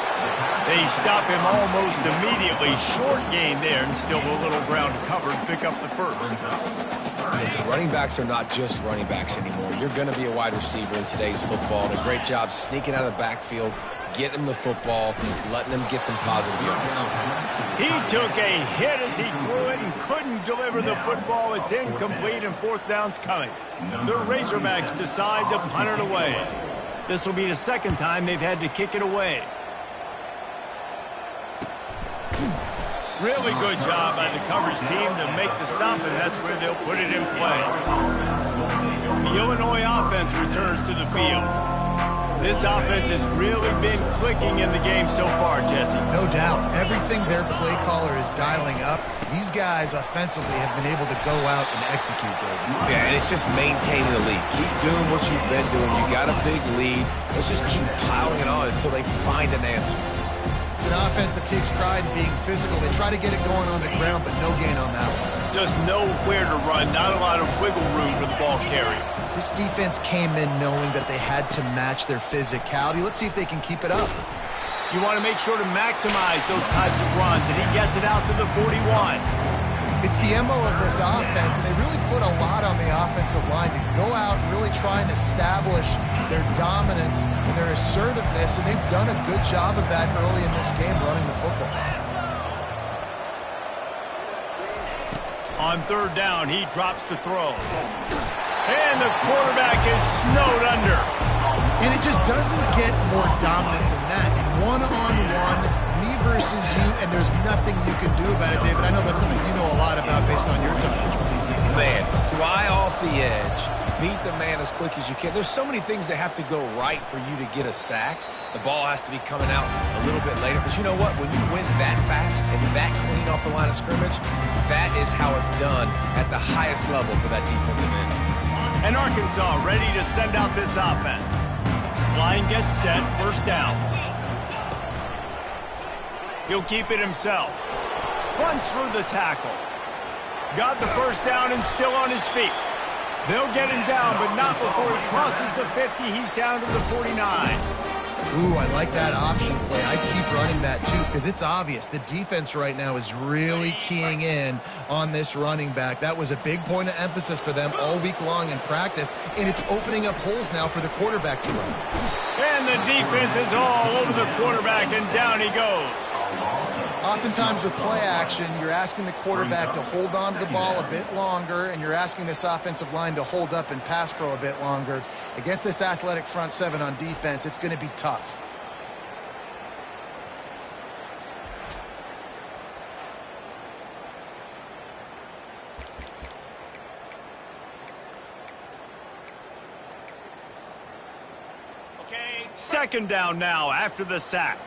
They stop him almost immediately. Short gain there and still a little ground covered. Pick up the first. Listen, running backs are not just running backs anymore. You're going to be a wide receiver in today's football. And a great job sneaking out of the backfield, getting him the football, letting him get some positive yards. He took a hit as he threw it and couldn't deliver the football. It's incomplete and fourth down's coming. The Razorbacks decide to punt it away. This will be the second time they've had to kick it away. Really good job by the coverage team to make the stop, and that's where they'll put it in play. The Illinois offense returns to the field. This offense has really been clicking in the game so far, Jesse. No doubt. Everything their play caller is dialing up, these guys offensively have been able to go out and execute, David. Yeah, and it's just maintaining the lead. Keep doing what you've been doing. You got a big lead. Let's just keep piling it on until they find an answer. It's an offense that takes pride in being physical. They try to get it going on the ground, but no gain on that one. Just nowhere to run, not a lot of wiggle room for the ball carrier. This defense came in knowing that they had to match their physicality. Let's see if they can keep it up. You want to make sure to maximize those types of runs, and he gets it out to the 41. It's the MO of this offense, and they really put a lot on the offensive line to go out and really try and establish their dominance and their assertiveness, and they've done a good job of that early in this game running the football. On third down, he drops to throw. And the quarterback is snowed under. And it just doesn't get more dominant than that. One-on-one, me versus you, and there's nothing you can do about it, David. I know that's something you know a lot about based on your time. Man, fly off the edge, beat the man as quick as you can. There's so many things that have to go right for you to get a sack. The ball has to be coming out a little bit later. But you know what? When you win that fast and that clean off the line of scrimmage, that is how it's done at the highest level for that defensive end. And Arkansas ready to send out this offense. Line gets set, first down. He'll keep it himself. Runs through the tackle. Got the first down and still on his feet. They'll get him down, but not before he crosses the 50. He's down to the 49. Ooh, I like that option play. I keep running that too because it's obvious. The defense right now is really keying in on this running back. That was a big point of emphasis for them all week long in practice, and it's opening up holes now for the quarterback to run. And the defense is all over the quarterback, and down he goes. Oftentimes with play action, you're asking the quarterback to hold on to the ball a bit longer, and you're asking this offensive line to hold up and pass pro a bit longer. Against this athletic front seven on defense, it's going to be tough. Second down now after the sack.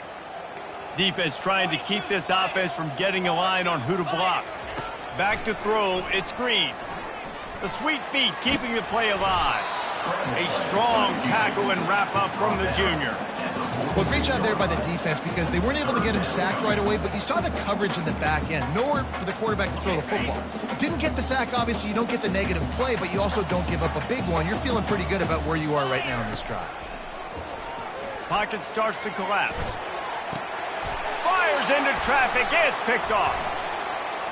Defense trying to keep this offense from getting a line on who to block. Back to throw, it's Green. The sweet feet keeping the play alive. A strong tackle and wrap up from the junior. Well, great job there by the defense because they weren't able to get him sacked right away, but you saw the coverage in the back end. Nowhere for the quarterback to throw the football. Didn't get the sack, obviously you don't get the negative play, but you also don't give up a big one. You're feeling pretty good about where you are right now in this drive. Pocket starts to collapse. Fires into traffic. It's picked off.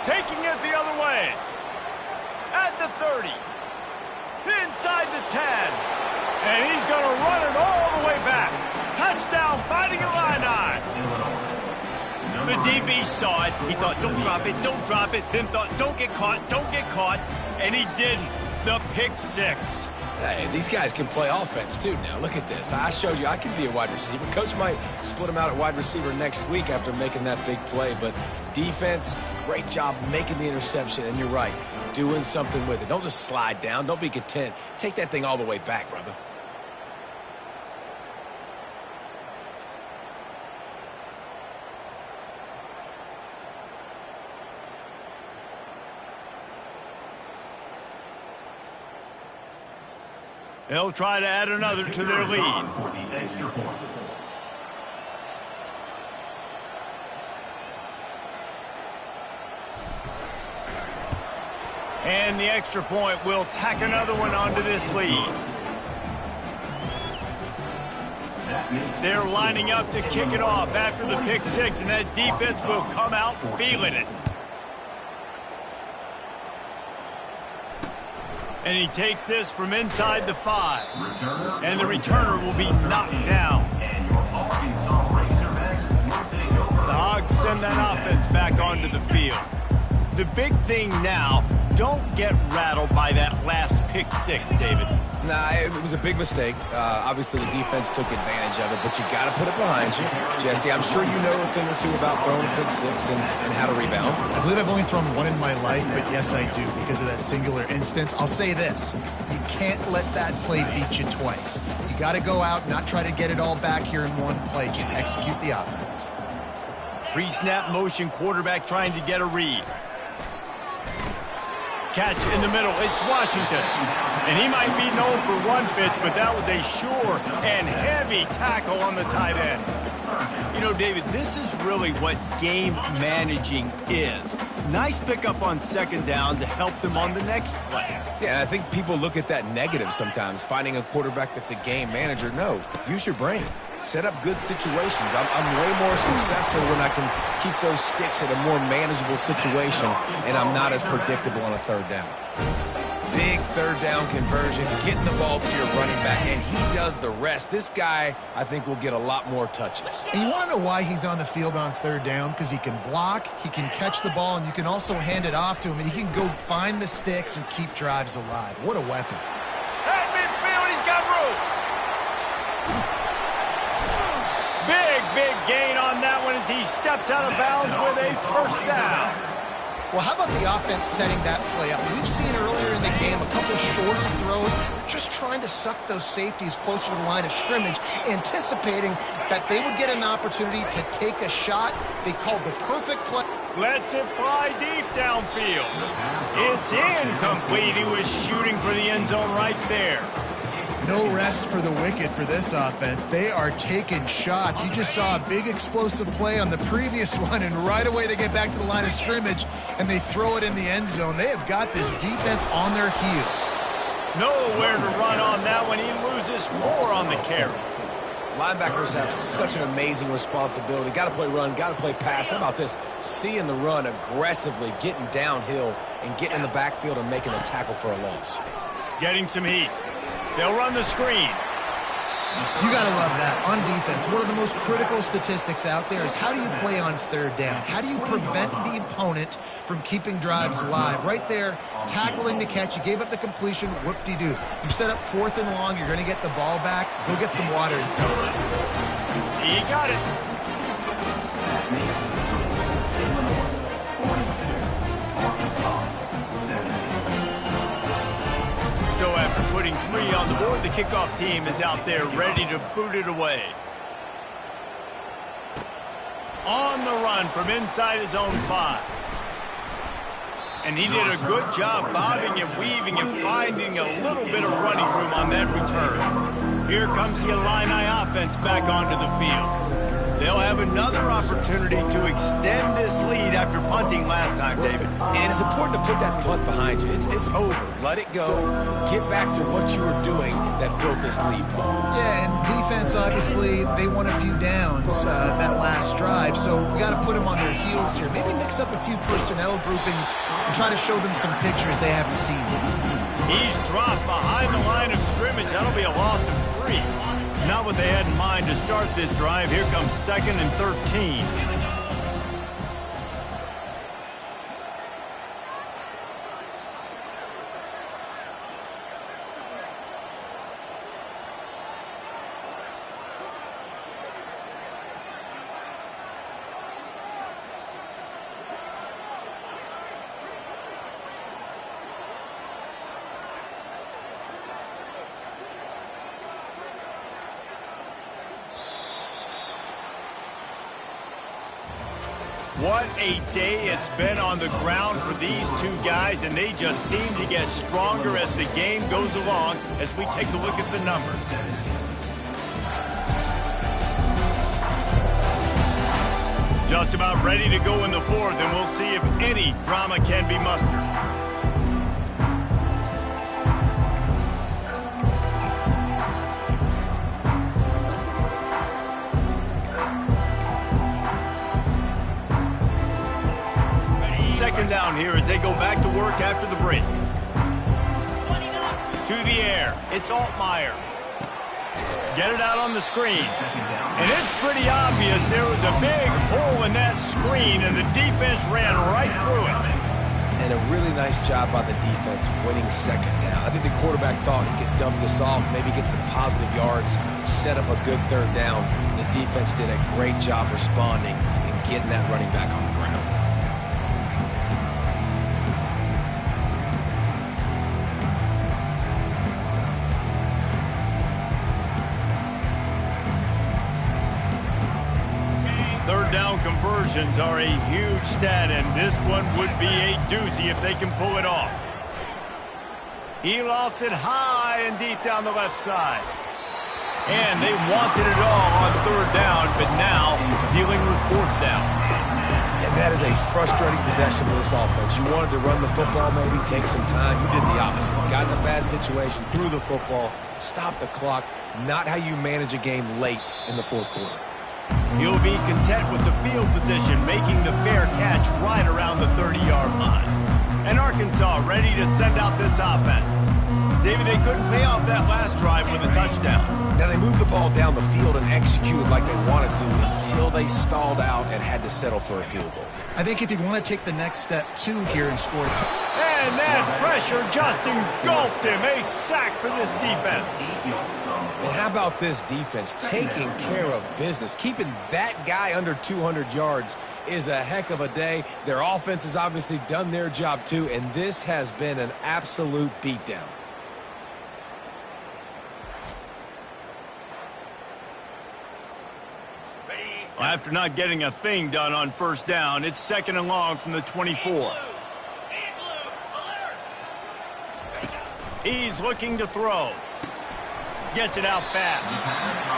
Taking it the other way. At the 30. Inside the 10. And he's going to run it all the way back. Touchdown, Fighting Illini. The DB saw it. He thought, don't drop it, don't drop it. Then thought, don't get caught, don't get caught. And he didn't. The pick six. Hey, these guys can play offense, too. Now, look at this. I showed you I can be a wide receiver. Coach might split him out at wide receiver next week after making that big play. But defense, great job making the interception. And you're right, doing something with it. Don't just slide down. Don't be content. Take that thing all the way back, brother. They'll try to add another to their lead. And the extra point will tack another one onto this lead. They're lining up to kick it off after the pick six, and that defense will come out feeling it. And he takes this from inside the 5. And the returner will be knocked down. The Hogs send that offense back onto the field. The big thing now, don't get rattled by that last pick six, David. Nah, it was a big mistake. Obviously, the defense took advantage of it, but you got to put it behind you. Jesse, I'm sure you know a thing or two about throwing a pick six and how to rebound. I believe I've only thrown one in my life, but yes, I do because of that singular instance. I'll say this. You can't let that play beat you twice. You got to go out, not try to get it all back here in one play. Just execute the offense. Pre-snap motion, quarterback trying to get a read. Catch in the middle, it's Washington. And he might be known for one pitch, but that was a sure and heavy tackle on the tight end. You know, David, this is really what game managing is. Nice pickup on second down to help them on the next play. Yeah, I think people look at that negative sometimes, finding a quarterback that's a game manager. No, use your brain. Set up good situations. I'm way more successful when I can keep those sticks at a more manageable situation, and I'm not as predictable on a third down. Big third down conversion, getting the ball to your running back, and he does the rest. This guy, I think, will get a lot more touches. And you want to know why he's on the field on third down? Because he can block, he can catch the ball, and you can also hand it off to him, and he can go find the sticks and keep drives alive. What a weapon. At midfield, he's got room. Big gain on that one as he steps out of bounds with a first down. Well, how about the offense setting that play up? We've seen earlier in the game a couple shorter throws, just trying to suck those safeties closer to the line of scrimmage, anticipating that they would get an opportunity to take a shot. They called the perfect play. Lets it fly deep downfield. It's incomplete. He was shooting for the end zone right there. No rest for the wicked for this offense. They are taking shots. You just saw a big explosive play on the previous one, and right away they get back to the line of scrimmage, and they throw it in the end zone. They have got this defense on their heels. Nowhere to run on that one. He loses 4 on the carry. Linebackers have such an amazing responsibility. Got to play run, got to play pass. How about this? Seeing the run aggressively, getting downhill, and getting in the backfield and making a tackle for a loss. Getting some heat. They'll run the screen. You got to love that. On defense, one of the most critical statistics out there is how do you play on third down? How do you prevent the opponent from keeping drives live? Right there, tackling the catch. You gave up the completion. Whoop-de-doo. You set up 4th and long. You're going to get the ball back. Go get some water and celebrate. He got it. So after putting 3 on the board, the kickoff team is out there ready to boot it away. On the run from inside his own 5. And he did a good job bobbing and weaving and finding a little bit of running room on that return. Here comes the Illini offense back onto the field. They'll have another opportunity to extend this lead after punting last time, David. And it's important to put that punt behind you. It's over. Let it go. Get back to what you were doing that built this lead, Paul. Yeah, and defense, obviously, they won a few downs that last drive, so we got to put them on their heels here. Maybe mix up a few personnel groupings and try to show them some pictures they haven't seen. He's dropped behind the line of scrimmage. That'll be a loss of 3. Not what they had in mind to start this drive. Here comes 2nd and 13. What a day it's been on the ground for these 2 guys, and they just seem to get stronger as the game goes along as we take a look at the numbers. Just about ready to go in the 4th, and we'll see if any drama can be mustered. Second down here as they go back to work after the break. To the air. It's Altmaier. Get it out on the screen. And it's pretty obvious there was a big hole in that screen, and the defense ran right through it. And a really nice job by the defense winning 2nd down. I think the quarterback thought he could dump this off, maybe get some positive yards, set up a good 3rd down. The defense did a great job responding and getting that running back on the ground. Down conversions are a huge stat, and this one would be a doozy if they can pull it off. He lofts it high and deep down the left side. And they wanted it all on 3rd down, but now dealing with 4th down. And that is a frustrating possession for this offense. You wanted to run the football, maybe take some time. You did the opposite. Got in a bad situation, threw the football, stopped the clock. Not how you manage a game late in the 4th quarter. He'll be content with the field position, making the fair catch right around the 30-yard line. And Arkansas ready to send out this offense. David, they couldn't pay off that last drive with a touchdown. Now, they moved the ball down the field and executed like they wanted to until they stalled out and had to settle for a field goal. I think if you want to take the next step, 2 here and score a and that pressure just engulfed him. A sack for this defense. And how about this defense taking care of business? Keeping that guy under 200 yards is a heck of a day. Their offense has obviously done their job too, and this has been an absolute beatdown. Well, after not getting a thing done on 1st down, it's 2nd and long from the 24. He's looking to throw. gets it out fast.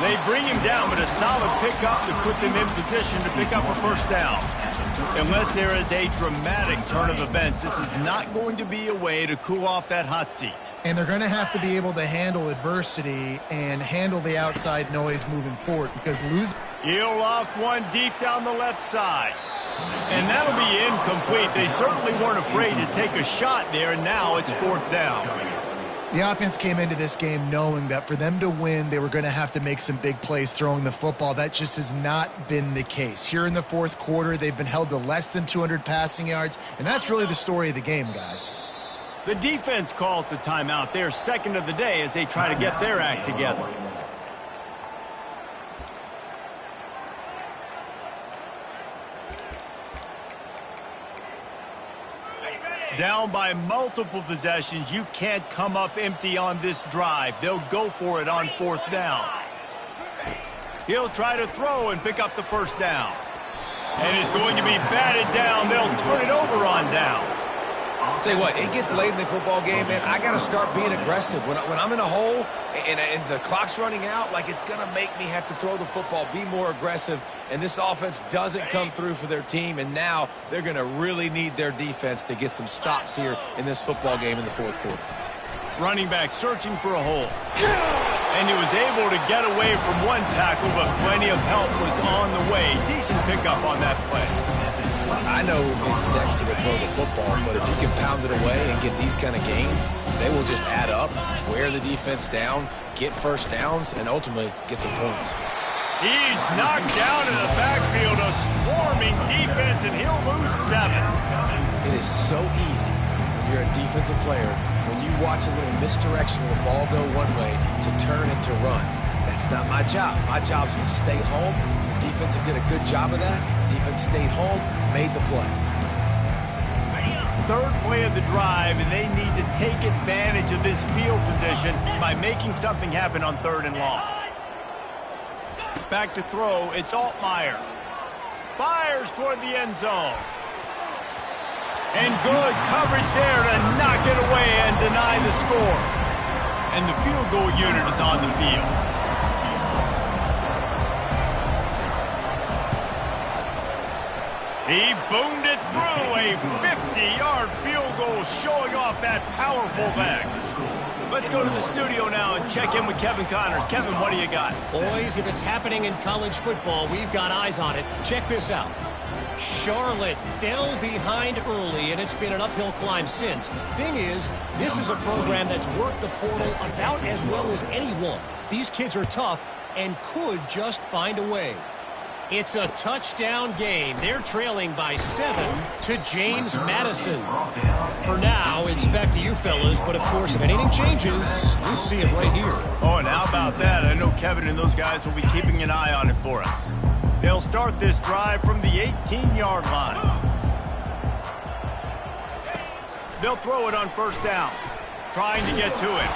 They bring him down, but a solid pickup to put them in position to pick up a first down. Unless there is a dramatic turn of events, this is not going to be a way to cool off that hot seat. And they're going to have to be able to handle adversity and handle the outside noise moving forward because losing... He'll loft one deep down the left side. And that'll be incomplete. They certainly weren't afraid to take a shot there, and now it's fourth down. The offense came into this game knowing that for them to win, they were going to have to make some big plays throwing the football. That just has not been the case. Here in the fourth quarter, they've been held to less than 200 passing yards, and that's really the story of the game, guys. The defense calls the timeout. They're second of the day as they try to get their act together. Down by multiple possessions, you can't come up empty on this drive. They'll go for it on fourth down. He'll try to throw and pick up the first down. And it's going to be batted down. They'll turn it over on downs. Tell you what, it gets late in the football game, man. I got to start being aggressive. When I'm in a hole and the clock's running out, like it's going to make me have to throw the football, be more aggressive. And this offense doesn't come through for their team, and now they're going to really need their defense to get some stops here in this football game in the fourth quarter. Running back searching for a hole. And he was able to get away from one tackle, but plenty of help was on the way. Decent pickup on that play. I know it's sexy to throw the football, but if you can pound it away and get these kind of gains, they will just add up, wear the defense down, get first downs, and ultimately get some points. He's knocked down in the backfield, a swarming defense, and he'll lose 7. It is so easy when you're a defensive player, when you watch a little misdirection of the ball go one way, to turn and to run. That's not my job. My job is to stay home. The defense did a good job of that. Defense stayed home, made the play. Third play of the drive, and they need to take advantage of this field position by making something happen on 3rd and long. Back to throw, it's Altmaier. Fires toward the end zone. And good coverage there to knock it away and deny the score. And the field goal unit is on the field. He boomed it through, a 50-yard field goal showing off that powerful leg. Let's go to the studio now and check in with Kevin Connors. Kevin, what do you got? Boys, if it's happening in college football, we've got eyes on it. Check this out. Charlotte fell behind early, and it's been an uphill climb since. Thing is, this is a program that's worked the portal about as well as anyone. These kids are tough and could just find a way. It's a touchdown game. They're trailing by 7 to James Madison. For now, it's back to you fellas, but of course, if anything changes, you'll see it right here. Oh, and how about that? I know Kevin and those guys will be keeping an eye on it for us. They'll start this drive from the 18-yard line. They'll throw it on first down, trying to get to it.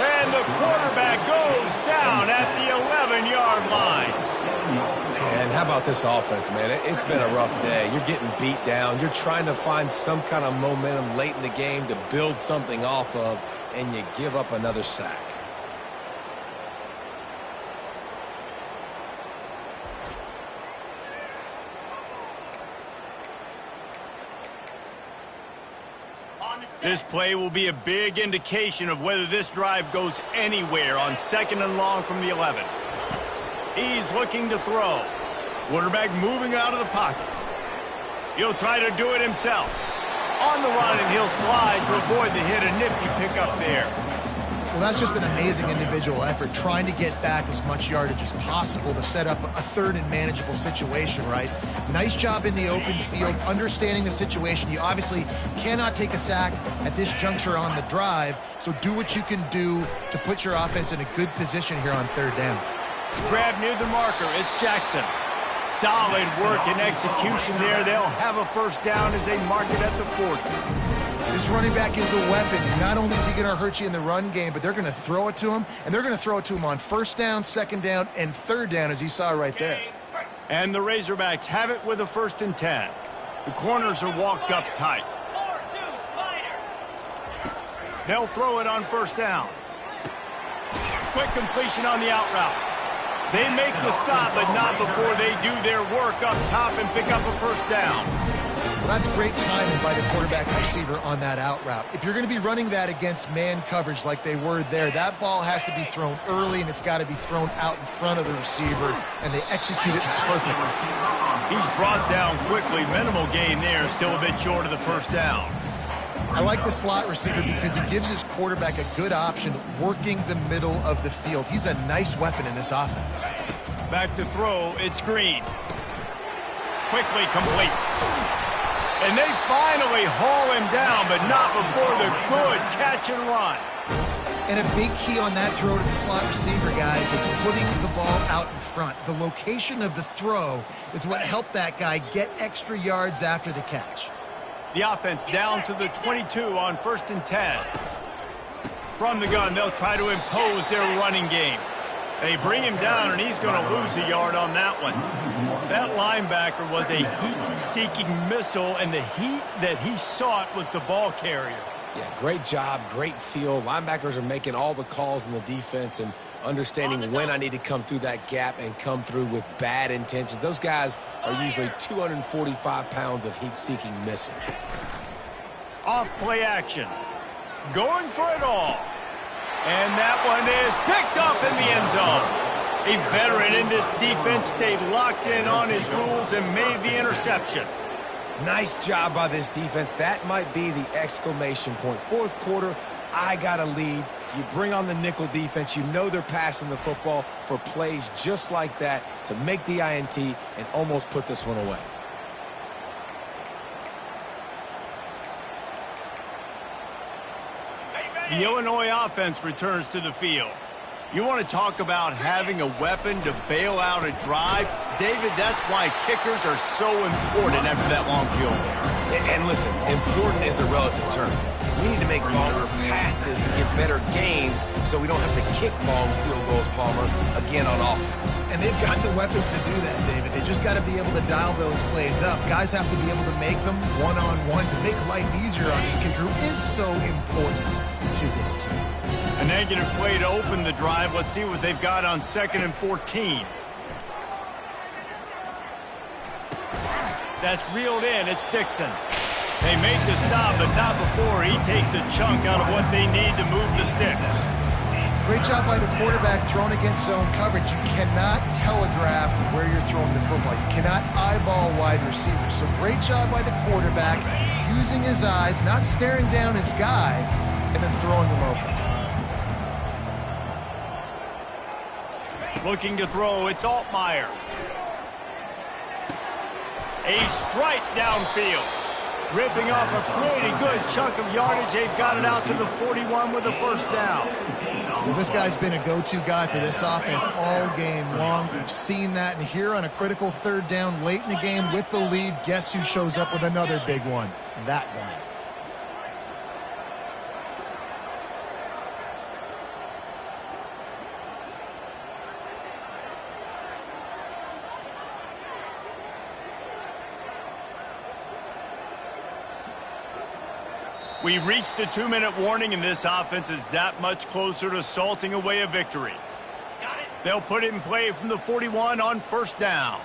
And the quarterback goes down at the 11-yard line. And how about this offense, man? It's been a rough day. You're getting beat down. You're trying to find some kind of momentum late in the game to build something off of, and you give up another sack. This play will be a big indication of whether this drive goes anywhere on 2nd and long from the 11. He's looking to throw. Quarterback moving out of the pocket. He'll try to do it himself. On the run, and he'll slide to avoid the hit. A nifty pickup there. Well, that's just an amazing individual effort, trying to get back as much yardage as possible to set up a 3rd and manageable situation, right? Nice job in the open field, understanding the situation. You obviously cannot take a sack at this juncture on the drive, so do what you can do to put your offense in a good position here on 3rd down. Grab near the marker. It's Jackson. Solid work and execution there. They'll have a first down as they mark it at the 40. This running back is a weapon. Not only is he going to hurt you in the run game, but they're going to throw it to him, and they're going to throw it to him on 1st down, 2nd down, and 3rd down, as you saw right there. And the Razorbacks have it with a 1st and 10. The corners are walked up tight. They'll throw it on 1st down. quick completion on the out route. They make the stop, but not before they do their work up top and pick up a first down. Well, that's great timing by the quarterback and receiver on that out route. If you're going to be running that against man coverage like they were there, that ball has to be thrown early, and it's got to be thrown out in front of the receiver, and they execute it perfectly. He's brought down quickly. Minimal gain there, still a bit short of the first down. I like the slot receiver because he gives his quarterback a good option working the middle of the field. He's a nice weapon in this offense. Back to throw, it's Green. Quickly complete. And they finally haul him down, but not before the good catch and run. And a big key on that throw to the slot receiver, guys, is putting the ball out in front. The location of the throw is what helped that guy get extra yards after the catch. The offense down to the 22 on 1st and 10. From the gun, they'll try to impose their running game. They bring him down, and he's going to lose a yard on that one. That linebacker was a heat-seeking missile, and the heat that he sought was the ball carrier. Yeah, great job, great feel. Linebackers are making all the calls in the defense and understanding when I need to come through that gap and come through with bad intentions. Those guys are usually 245 pounds of heat-seeking missile. Off play action. Going for it all. And that one is picked off in the end zone. A veteran in this defense stayed locked in on his rules and made the interception. Nice job by this defense. That might be the exclamation point. Fourth quarter, I got a lead. You bring on the nickel defense. You know they're passing the football for plays just like that to make the INT and almost put this one away. The Illinois offense returns to the field. You want to talk about having a weapon to bail out a drive? David, that's why kickers are so important after that long field goal. And listen, important is a relative term. We need to make longer passes and get better gains so we don't have to kick long field goals, Palmer, again on offense. And they've got the weapons to do that, David. They just got to be able to dial those plays up. Guys have to be able to make them one-on-one to make life easier on this kicker, who is so important to this team. A negative play to open the drive. Let's see what they've got on 2nd and 14. That's reeled in. It's Dixon. They make the stop, but not before he takes a chunk out of what they need to move the sticks. Great job by the quarterback thrown against zone coverage. You cannot telegraph where you're throwing the football. You cannot eyeball wide receivers. So great job by the quarterback using his eyes, not staring down his guy, and then throwing him open. Looking to throw, it's Altmaier. A strike downfield. Ripping off a pretty good chunk of yardage. They've got it out to the 41 with a first down. Well, this guy's been a go-to guy for this offense all game long. We've seen that, and here on a critical 3rd down late in the game with the lead, guess who shows up with another big one? That guy. We've reached the 2-minute warning, and this offense is that much closer to salting away a victory. They'll put it in play from the 41 on 1st down.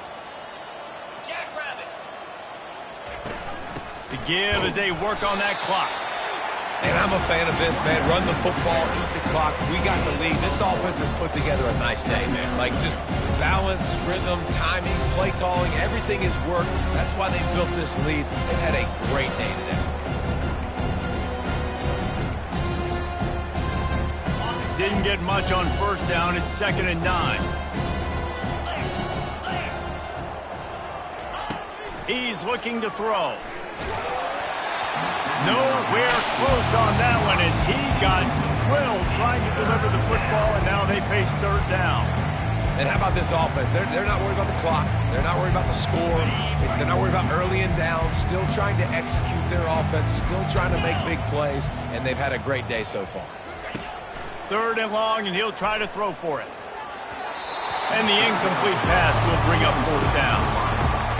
The give as they work on that clock. And I'm a fan of this, man. Run the football, eat the clock. We got the lead. This offense has put together a nice day, man. Like just balance, rhythm, timing, play calling, everything has worked. That's why they built this lead. They've had a great day today. Didn't get much on 1st down. It's 2nd and 9. He's looking to throw. Nowhere close on that one as he got drilled trying to deliver the football, and now they face 3rd down. And how about this offense? They're not worried about the clock. They're not worried about the score. They're not worried about early and down. Still trying to execute their offense. Still trying to make big plays, and they've had a great day so far. 3rd and long, and he'll try to throw for it. And the incomplete pass will bring up 4th down.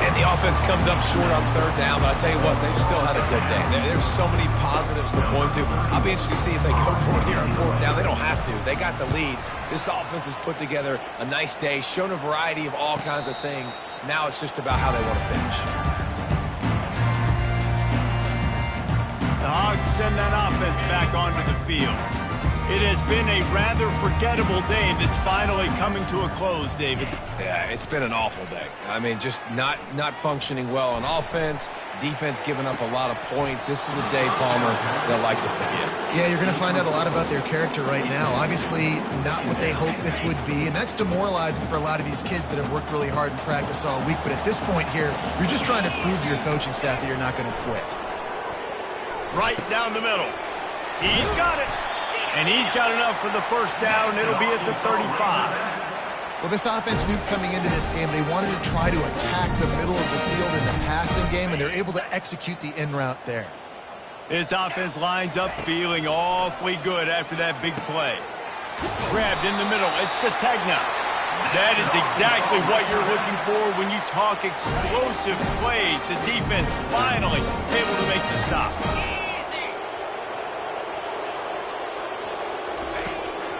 And the offense comes up short on third down, but I tell you what, they've still had a good day. There's so many positives to point to. I'll be interested to see if they go for it here on fourth down. They don't have to. They got the lead. This offense has put together a nice day, shown a variety of all kinds of things. Now it's just about how they want to finish. The Hogs send that offense back onto the field. It has been a rather forgettable day that's finally coming to a close, David. Yeah, it's been an awful day. I mean, just not functioning well on offense, defense giving up a lot of points. This is a day, Palmer, they'll like to forget. Yeah, you're going to find out a lot about their character right now. Obviously, not what they hoped this would be, and that's demoralizing for a lot of these kids that have worked really hard in practice all week. But at this point here, you're just trying to prove to your coaching staff that you're not going to quit. Right down the middle. He's got it. And he's got enough for the first down. It'll be at the 35. Well, this offense knew coming into this game they wanted to try to attack the middle of the field in the passing game, and they're able to execute the in route there. This offense lines up feeling awfully good after that big play. Grabbed in the middle. It's Sategna. That is exactly what you're looking for when you talk explosive plays. The defense finally able to make the stop.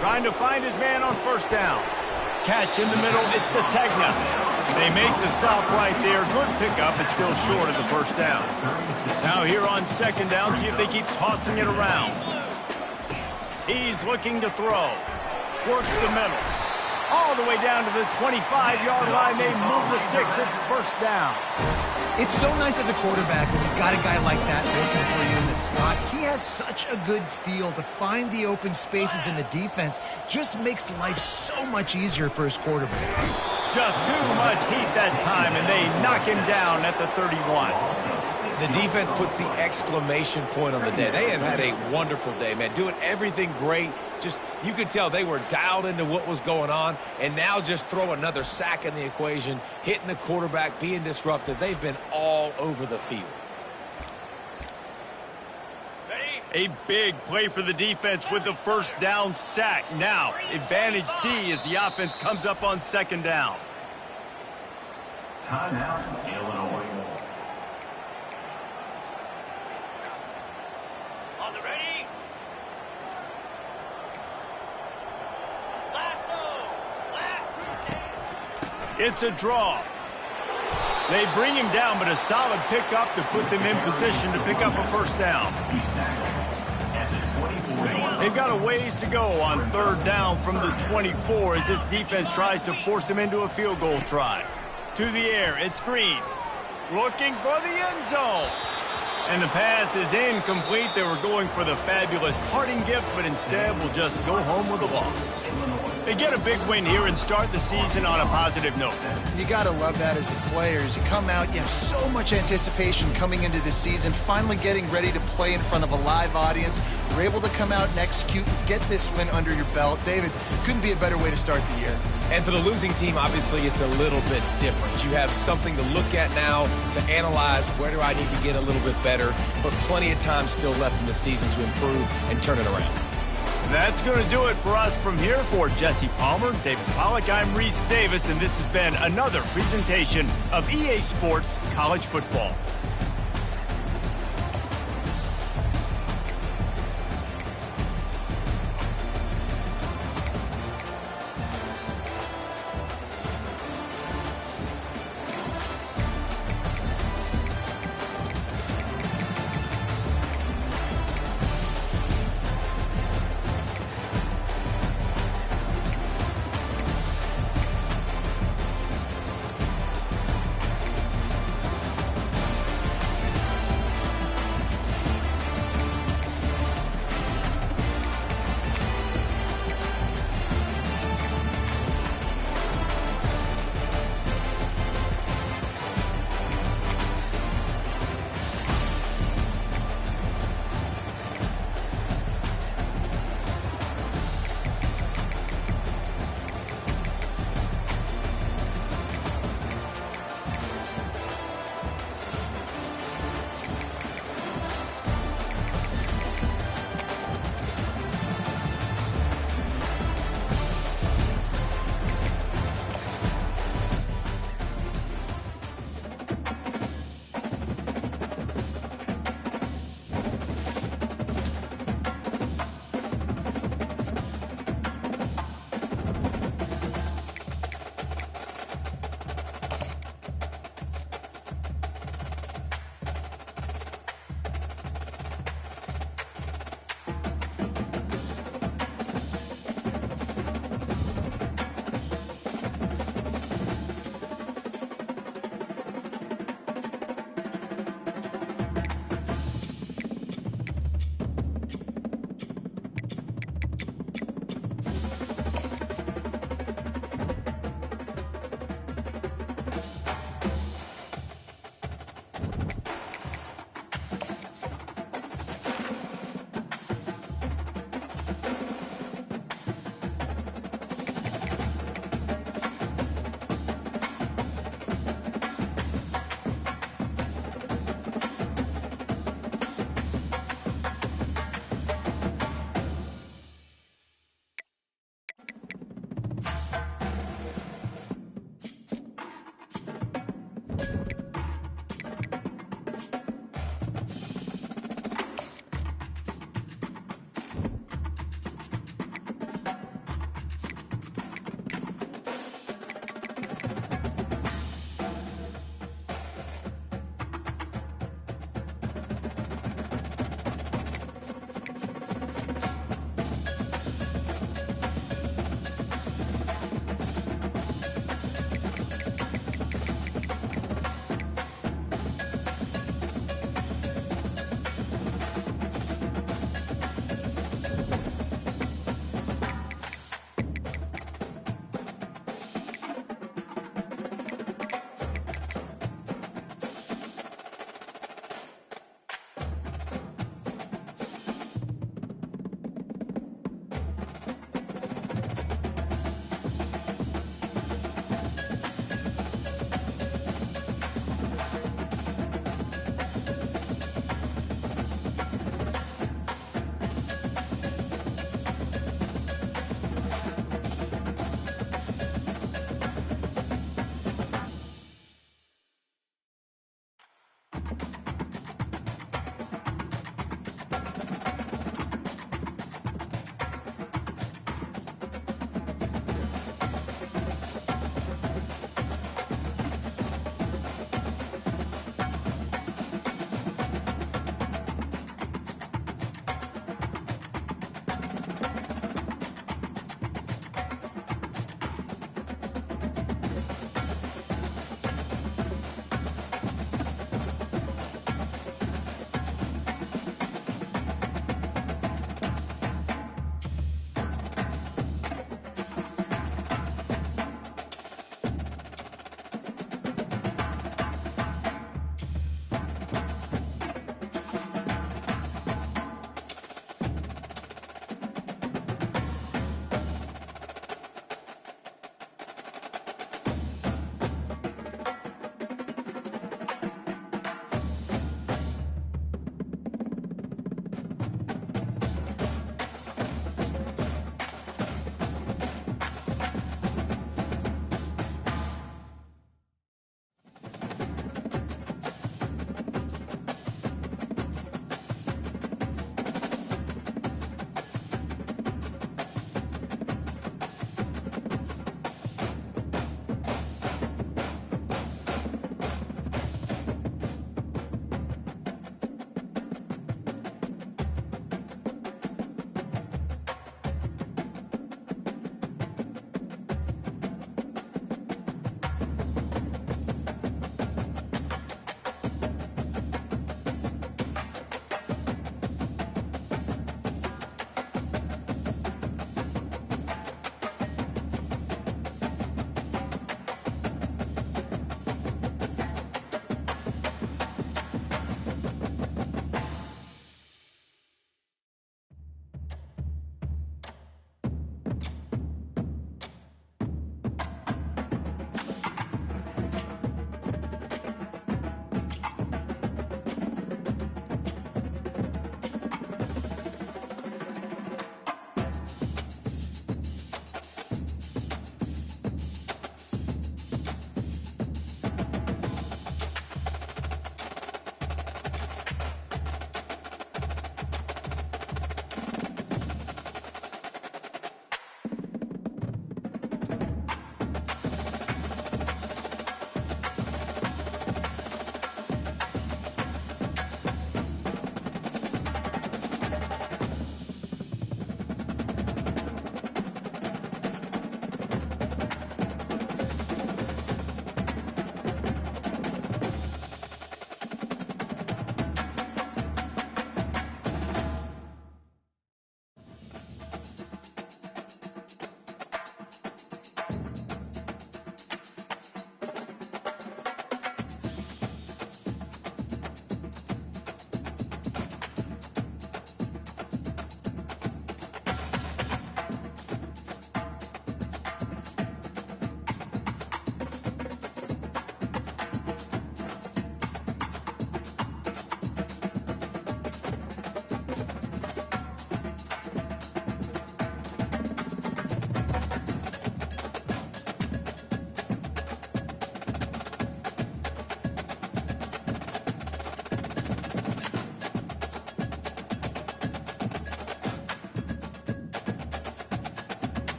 Trying to find his man on first down. Catch in the middle, it's Sategna. They make the stop right there. Good pickup, but still short of the first down. Now here on second down, see if they keep tossing it around. He's looking to throw. Works the middle. All the way down to the 25-yard line. They move the sticks. It's first down. It's so nice as a quarterback when you've got a guy like that working for you in the slot. He has such a good feel to find the open spaces in the defense. Just makes life so much easier for his quarterback. Just too much heat that time, and they knock him down at the 31. The defense puts the exclamation point on the day. They have had a wonderful day, man. Doing everything great. Just, you could tell they were dialed into what was going on, and now just throw another sack in the equation, hitting the quarterback, being disrupted. They've been all over the field. A big play for the defense with the first down sack. Now, advantage D as the offense comes up on second down. Timeout, Illinois. On the ready. It's a draw. They bring him down, but a solid pickup to put them in position to pick up a first down. They've got a ways to go on third down from the 24 as this defense tries to force them into a field goal try. To the air, it's Green. Looking for the end zone. And the pass is incomplete. They were going for the fabulous parting gift, but instead will just go home with a loss. They get a big win here and start the season on a positive note. You got to love that as the players. You come out, you have so much anticipation coming into the season, finally getting ready to play in front of a live audience. You're able to come out and execute, get this win under your belt. David, couldn't be a better way to start the year. And for the losing team, obviously, it's a little bit different. You have something to look at now to analyze where do I need to get a little bit better, but plenty of time still left in the season to improve and turn it around. That's going to do it for us from here. For Jesse Palmer, David Pollack, I'm Reese Davis, and this has been another presentation of EA Sports College Football.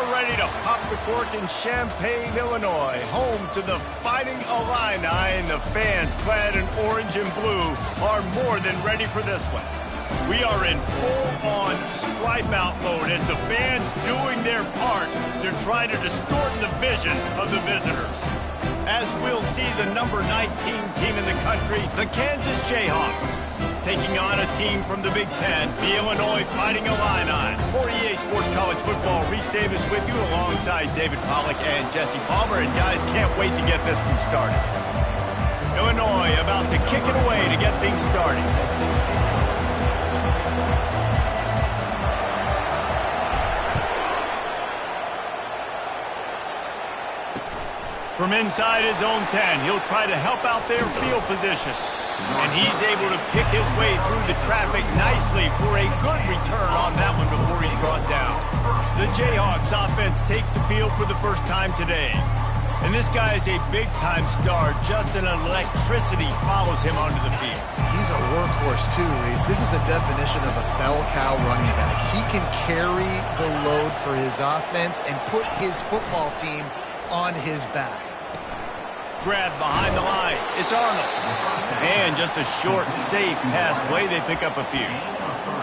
are ready to pop the cork in Champaign, Illinois, home to the Fighting Illini, and the fans clad in orange and blue are more than ready for this one. We are in full-on stripe-out mode as the fans doing their part to try to distort the vision of the visitors. As we'll see the number 19 team in the country, the Kansas Jayhawks, taking on a team from the Big Ten, the Illinois Fighting Illini. For EA Sports College Football, Reese Davis with you alongside David Pollack and Jesse Palmer. And guys, can't wait to get this one started. Illinois about to kick it away to get things started. From inside his own 10, he'll try to help out their field position. And he's able to pick his way through the traffic nicely for a good return on that one before he's brought down. The Jayhawks offense takes the field for the first time today. And this guy is a big-time star. Just an electricity follows him onto the field. He's a workhorse too, Reese. This is a definition of a bell cow running back. He can carry the load for his offense and put his football team on his back. Grab behind the line. It's Arnold. And just a short, safe pass play. They pick up a few.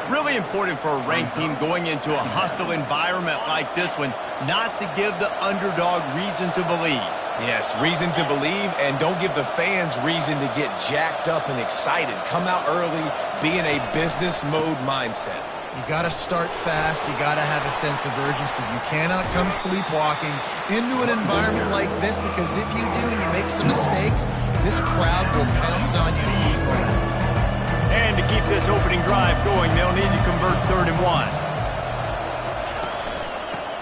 Really important for a ranked team going into a hostile environment like this one, not to give the underdog reason to believe. Yes, reason to believe, and don't give the fans reason to get jacked up and excited. Come out early, be in a business mode mindset. You got to start fast. You got to have a sense of urgency. You cannot come sleepwalking into an environment like this, because if you do and you make some mistakes, this crowd will pounce on you to seize momentum. And to keep this opening drive going, they'll need to convert 3rd and 1.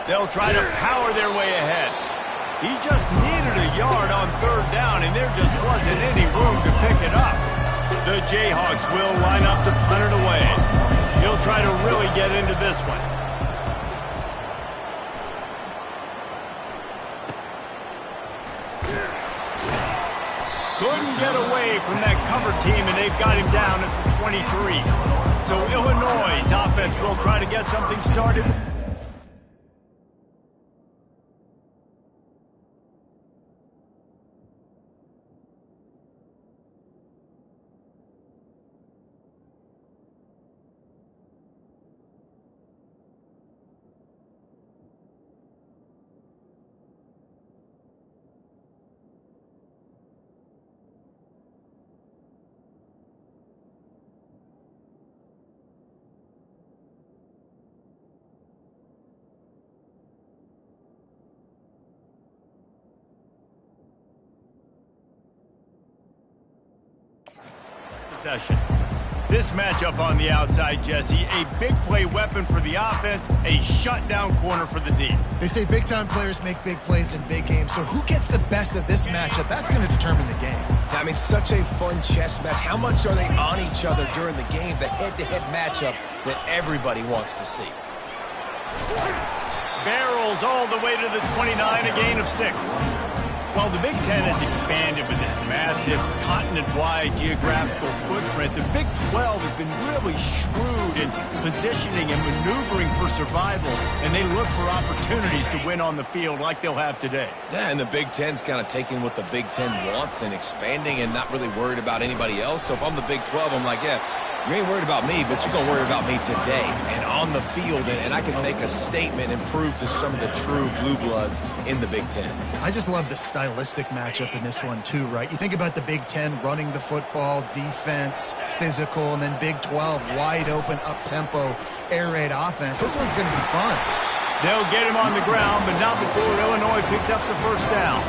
They'll try to power their way ahead. He just needed a yard on 3rd down, and there just wasn't any room to pick it up. The Jayhawks will line up to punt it away. He'll try to really get into this one. Couldn't get away from that cover team, and they've got him down at the 23. So Illinois' offense will try to get something started. Possession. This matchup on the outside, Jesse, a big play weapon for the offense, a shutdown corner for the D. They say big-time players make big plays in big games, so who gets the best of this matchup? That's going to determine the game. I mean, such a fun chess match. How much are they on each other during the game? The head-to-head matchup that everybody wants to see. Barrels all the way to the 29, a gain of 6. While the Big Ten has expanded with this massive continent-wide geographical footprint, the Big 12 has been really shrewd in positioning and maneuvering for survival, and they look for opportunities to win on the field like they'll have today. Yeah, and the Big Ten's kind of taking what the Big Ten wants and expanding and not really worried about anybody else. So if I'm the Big 12, I'm like, yeah, you ain't worried about me, but you're going to worry about me today and on the field, and I can make a statement and prove to some of the true blue bloods in the Big Ten. I just love the stylistic matchup in this one too, right? You think about the Big Ten running the football, defense, physical, and then Big 12 wide open, up-tempo, air raid offense. This one's going to be fun. They'll get him on the ground, but not before Illinois picks up the 1st down.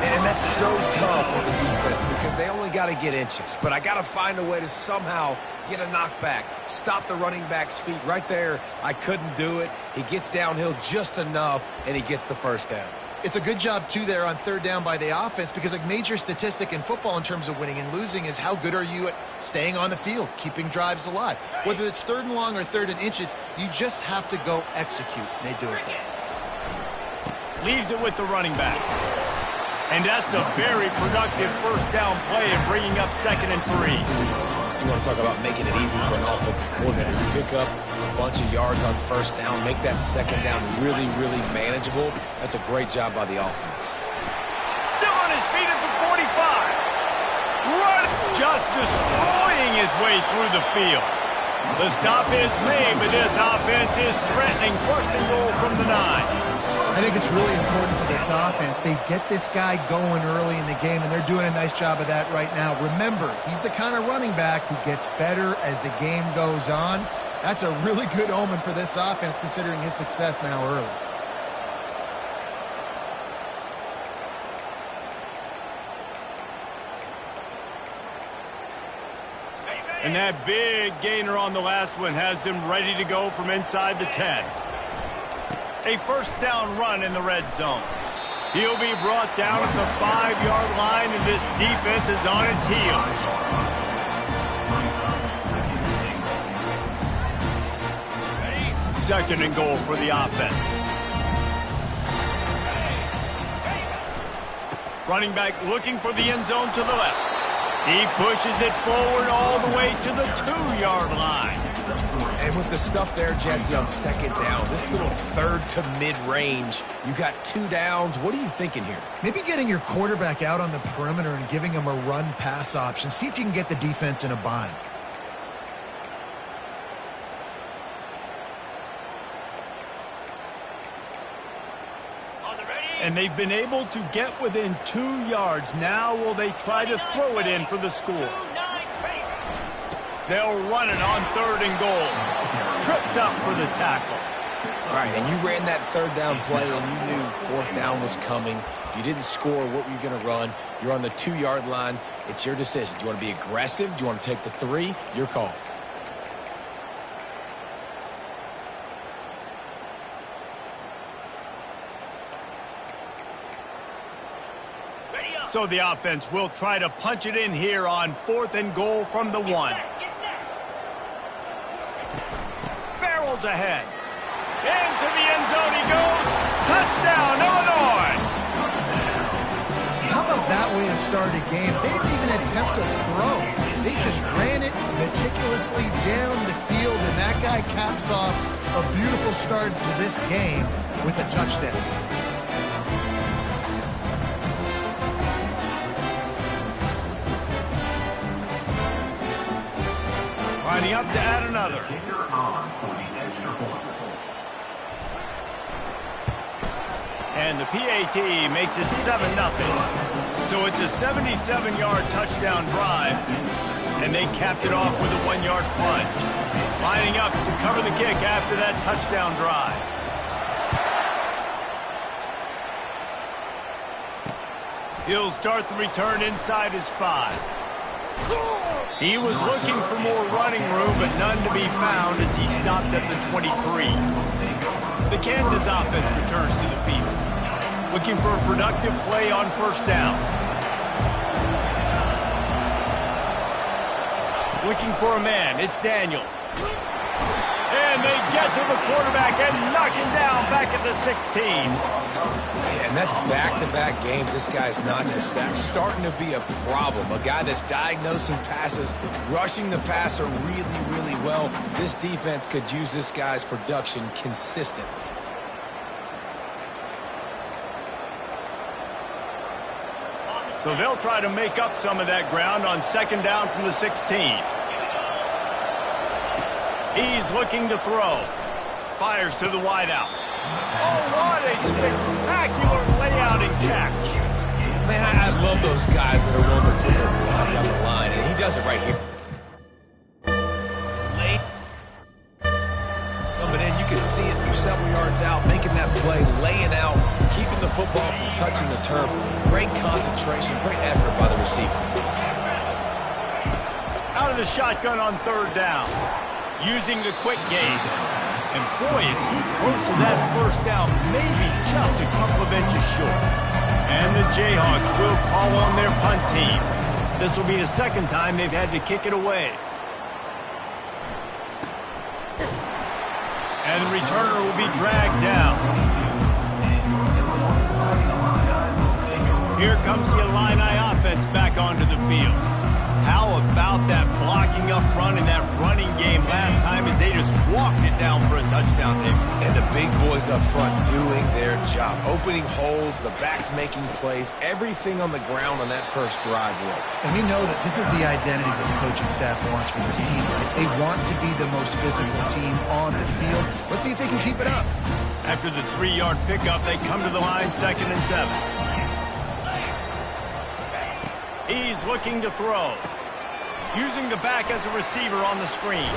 And that's so tough as a defense because they only got to get inches. But I got to find a way to somehow get a knockback, stop the running back's feet right there. I couldn't do it. He gets downhill just enough, and he gets the 1st down. It's a good job, too, there on 3rd down by the offense, because a major statistic in football in terms of winning and losing is how good are you at staying on the field, keeping drives alive. Whether it's 3rd and long or 3rd and inches, you just have to go execute. And they do it there. Leaves it with the running back. And that's a very productive 1st down play and bringing up 2nd and 3. You want to talk about making it easy for an offensive coordinator. You pick up a bunch of yards on first down, make that second down really, really manageable. That's a great job by the offense. Still on his feet at the 45. Run! Just destroying his way through the field. The stop is made, but this offense is threatening first and goal from the 9. I think it's really important for this offense. They get this guy going early in the game, and they're doing a nice job of that right now. Remember, he's the kind of running back who gets better as the game goes on. That's a really good omen for this offense, considering his success now early. And that big gainer on the last one has them ready to go from inside the 10. A first down run in the red zone. He'll be brought down at the 5-yard line, and this defense is on its heels. Second and goal for the offense. Running back looking for the end zone to the left. He pushes it forward all the way to the 2-yard line. And with the stuff there, Jesse, on second down, this little third to mid-range, you got 2 downs. What are you thinking here? Maybe getting your quarterback out on the perimeter and giving him a run-pass option. See if you can get the defense in a bind. And they've been able to get within 2 yards. Now will they try to throw it in for the score? They'll run it on third and goal. Tripped up for the tackle. All right, and you ran that third down play, and you knew fourth down was coming. If you didn't score, what were you going to run? You're on the 2-yard line. It's your decision. Do you want to be aggressive? Do you want to take the 3? Your call. So the offense will try to punch it in here on fourth and goal from the 1. Barrels ahead. Into the end zone he goes. Touchdown, Illinois. How about that way to start a game? They didn't even attempt to throw. They just ran it meticulously down the field, and that guy caps off a beautiful start to this game with a touchdown. Lining up to add another. Kicker on for the extra point. And the PAT makes it 7-0. So it's a 77-yard touchdown drive, and they capped it off with a 1-yard plunge. Lining up to cover the kick after that touchdown drive. He'll start the return inside his 5. He was looking for more running room, but none to be found as he stopped at the 23. The Kansas offense returns to the field, looking for a productive play on first down. Looking for a man, it's Daniels. And they get to the quarterback and knock him down back at the 16. And that's back-to-back games. This guy's notched a sack, starting to be a problem. A guy that's diagnosing passes, rushing the passer really, really well. This defense could use this guy's production consistently. So they'll try to make up some of that ground on second down from the 16. He's looking to throw. Fires to the wideout. Oh, what a spectacular layout and catch. Man, I love those guys that are willing to put their body on the line, and he does it right here. Late. He's coming in. You can see it from several yards out, making that play, laying out, keeping the football from touching the turf. Great concentration, great effort by the receiver. Out of the shotgun on third down. Using the quick game. And boy, is he close to that first down, maybe just a couple of inches short. And the Jayhawks will call on their punt team. This will be the second time they've had to kick it away. And the returner will be dragged down. Here comes the Illini offense back onto the field. how about that blocking up front in that running game last time as they just walked it down for a touchdown, David? And the big boys up front doing their job. Opening holes, the backs making plays, everything on the ground on that first drive worked. And we know that this is the identity this coaching staff wants from this team, right? They want to be the most physical team on the field. Let's see if they can keep it up. After the 3-yard pickup, they come to the line, 2nd and 7. He's looking to throw. Using the back as a receiver on the screen.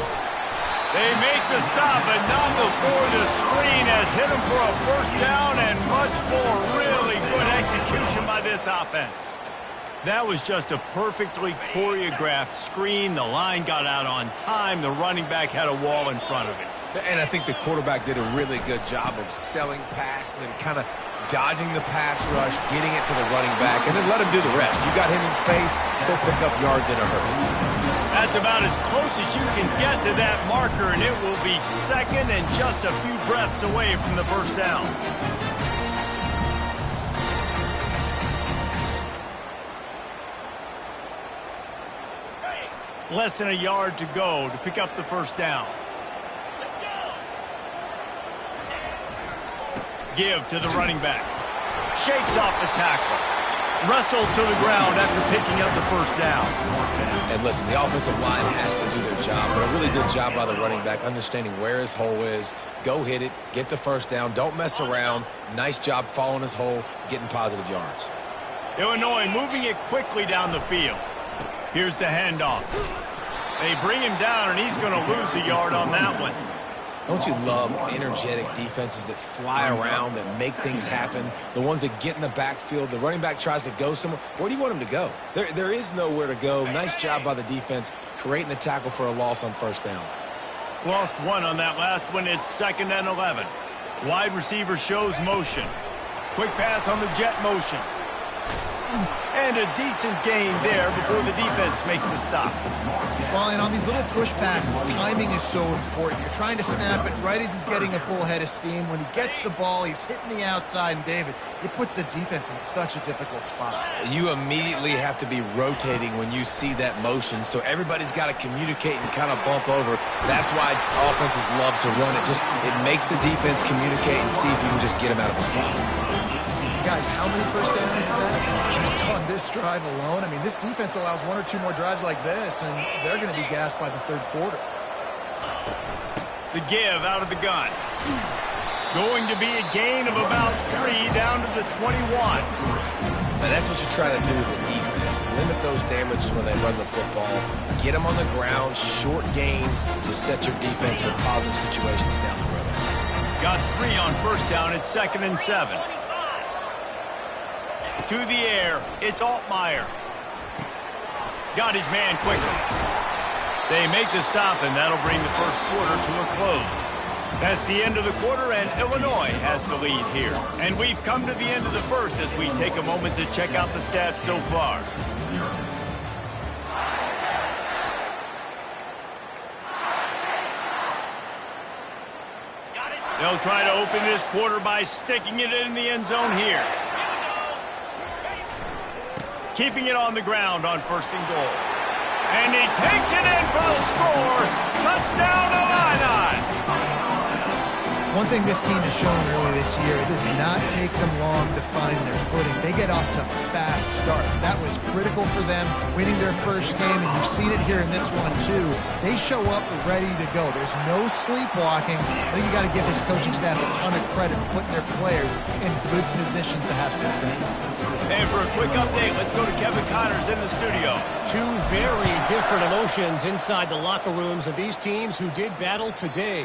They make the stop, but not before the screen has hit him for a first down and much more. Really good execution by this offense. That was just a perfectly choreographed screen. The line got out on time. The running back had a wall in front of him. And I think the quarterback did a really good job of selling pass and then kind of dodging the pass rush, getting it to the running back, and then let him do the rest. You got him in space, he'll pick up yards in a hurry. That's about as close as you can get to that marker, and it will be 2nd and just a few breaths away from the first down. Less than a yard to go to pick up the first down. Give to the running back. Shakes off the tackle. Wrestled to the ground after picking up the first down. And listen, the offensive line has to do their job, but a really good job by the running back, understanding where his hole is. Go hit it, get the first down, don't mess around. Nice job following his hole, getting positive yards. Illinois moving it quickly down the field. Here's the handoff. They bring him down, and he's going to lose a yard on that one. Don't you love energetic defenses that fly around, that make things happen? The ones that get in the backfield. The running back tries to go somewhere. Where do you want him to go? There is nowhere to go. Nice job by the defense creating the tackle for a loss on first down. Lost one on that last one. It's 2nd and 11. Wide receiver shows motion. Quick pass on the jet motion. And a decent gain there before the defense makes the stop. Well, and on these little push passes, timing is so important. You're trying to snap it right as he's getting a full head of steam. When he gets the ball, he's hitting the outside, and David, it puts the defense in such a difficult spot. You immediately have to be rotating when you see that motion, so everybody's got to communicate and kind of bump over. That's why offenses love to run it. It makes the defense communicate and see if you can just get him out of a spot. Guys, how many first downs is that? Just on this drive alone. I mean, this defense allows 1 or 2 more drives like this, and they're going to be gassed by the 3rd quarter. The give out of the gun. Going to be a gain of about 3 down to the 21. Now, that's what you try to do as a defense. Limit those damages when they run the football. Get them on the ground, short gains to set your defense for positive situations down the road. Got 3 on first down. It's 2nd and 7. To the air, it's Altmaier. Got his man quickly. They make the stop, and that'll bring the first quarter to a close. That's the end of the quarter, and Illinois has the lead here. And we've come to the end of the first as we take a moment to check out the stats so far. They'll try to open this quarter by sticking it in the end zone here. Keeping it on the ground on 1st and goal. And he takes it in for the score. Touchdown, Illini! One thing this team has shown early this year, it does not take them long to find their footing. They get off to fast starts. That was critical for them, winning their first game, and you've seen it here in this one too. They show up ready to go. There's no sleepwalking. I think you got to give this coaching staff a ton of credit for putting their players in good positions to have success. And for a quick update, let's go to Kevin Connors in the studio. 2 very different emotions inside the locker rooms of these teams who did battle today.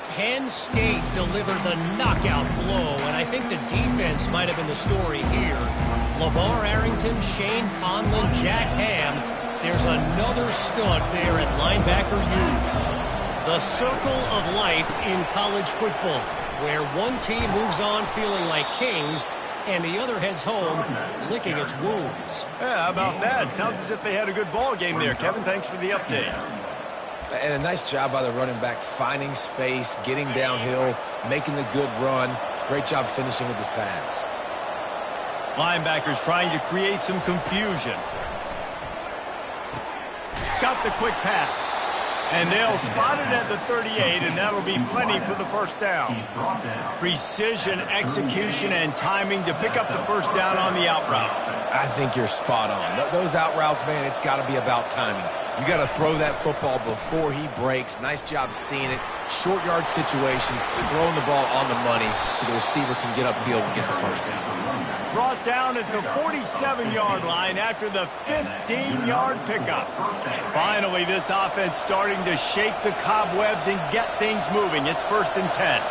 Penn State delivered the knockout blow, and I think the defense might have been the story here. LeVar Arrington, Shane Conlon, Jack Ham. There's another stud there at linebacker U. The circle of life in college football, where one team moves on feeling like kings, and the other heads home licking its wounds. Yeah, how about that? Sounds as if they had a good ball game there. Kevin, thanks for the update. And a nice job by the running back, finding space, getting downhill, making the good run. Great job finishing with his pads. Linebackers trying to create some confusion. Got the quick pass. And they'll spot it at the 38, and that'll be plenty for the first down. Precision, execution, and timing to pick up the first down on the out route. I think you're spot on. Those out routes, man, it's got to be about timing. You got to throw that football before he breaks. Nice job seeing it. Short yard situation, throwing the ball on the money so the receiver can get upfield and get the first down. Brought down at the 47-yard line after the 15-yard pickup. Finally, this offense starting to shake the cobwebs and get things moving. It's 1st and 10.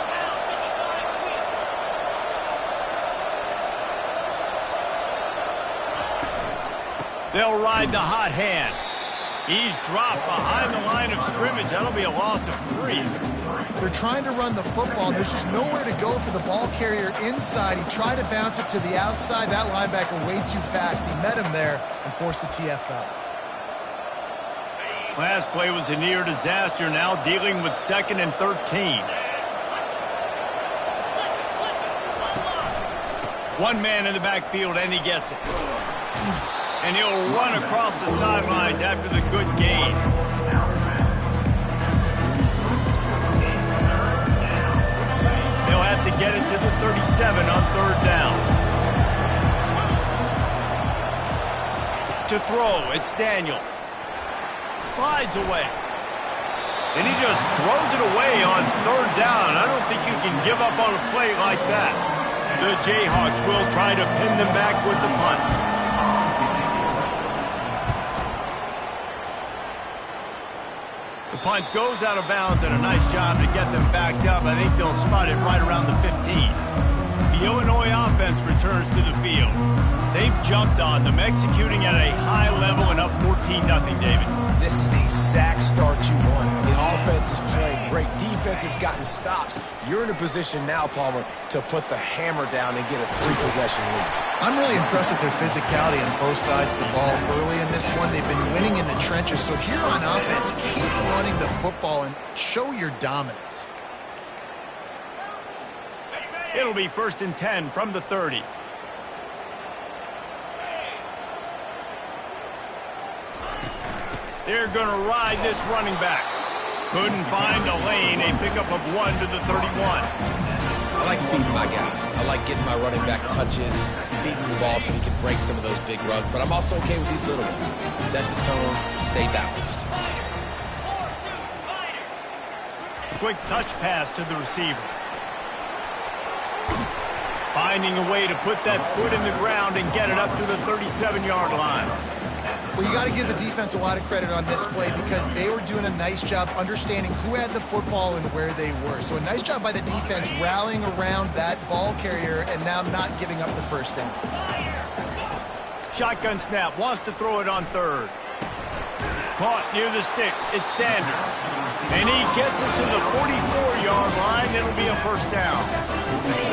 They'll ride the hot hand. He's dropped behind the line of scrimmage. That'll be a loss of 3. They're trying to run the football. There's just nowhere to go for the ball carrier inside. He tried to bounce it to the outside. That linebacker way too fast. He met him there and forced the TFL. Last play was a near disaster. Now dealing with 2nd and 13. One man in the backfield, and he gets it. And he'll run across the sidelines after the good gain. They'll have to get it to the 37 on 3rd down. To throw, it's Daniels. Slides away. And he just throws it away on 3rd down. I don't think you can give up on a play like that. The Jayhawks will try to pin them back with the punt. The punt goes out of bounds, and a nice job to get them backed up. I think they'll spot it right around the 15. The Illinois offense returns to the field. They've jumped on them, executing at a high level and up 14-0, David. This is the exact start you want. The offense is playing great. Defense has gotten stops. You're in a position now, Palmer, to put the hammer down and get a 3-possession lead. I'm really impressed with their physicality on both sides of the ball early in this one. They've been winning in the trenches. So here on offense, keep running the football and show your dominance. It'll be 1st and 10 from the 30. They're going to ride this running back. Couldn't find a lane. A pickup of 1 to the 31. I like feeding my guy. I like getting my running back touches, feeding the ball so he can break some of those big runs. But I'm also okay with these little ones. Set the tone, stay balanced. Quick touch pass to the receiver. Finding a way to put that foot in the ground and get it up to the 37-yard line. Well, you got to give the defense a lot of credit on this play because they were doing a nice job understanding who had the football and where they were. So a nice job by the defense rallying around that ball carrier and now not giving up the first down. Shotgun snap, wants to throw it on 3rd. Caught near the sticks, it's Sanders. And he gets it to the 44-yard line. It'll be a first down.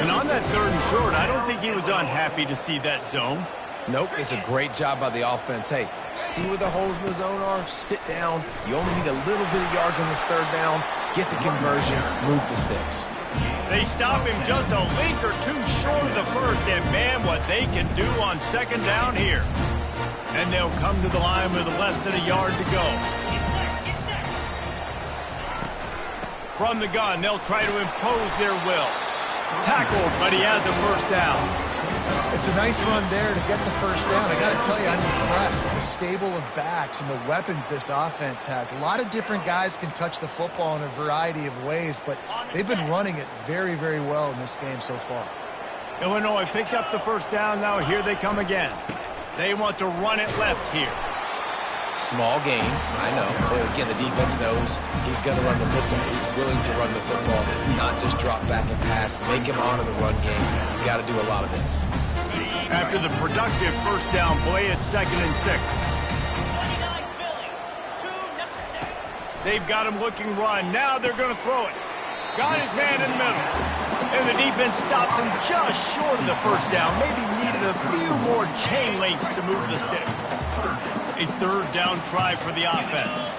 And on that 3rd and short, I don't think he was unhappy to see that zone. Nope, it's a great job by the offense. Hey, see where the holes in the zone are? Sit down. You only need a little bit of yards on this 3rd down. Get the conversion, move the sticks. They stop him just a length or 2 short of the first, and man, what they can do on 2nd down here. And they'll come to the line with less than a yard to go. From the gun, they'll try to impose their will. Tackled, but he has a first down. It's a nice run there to get the first down. I got to tell you, I'm impressed with the stable of backs and the weapons this offense has. A lot of different guys can touch the football in a variety of ways, but they've been running it very, very well in this game so far. Illinois picked up the first down. Now here they come again. They want to run it left here. Small game, I know. But again, the defense knows he's going to run the football. He's willing to run the football, not just drop back and pass. Make him honor the run game. You got to do a lot of this. After the productive first down play, it's 2nd and 6. They've got him looking run. Now they're going to throw it. Got his man in the middle. And the defense stops him just short of the first down. Maybe needed a few more chain links to move the sticks. A 3rd down try for the offense.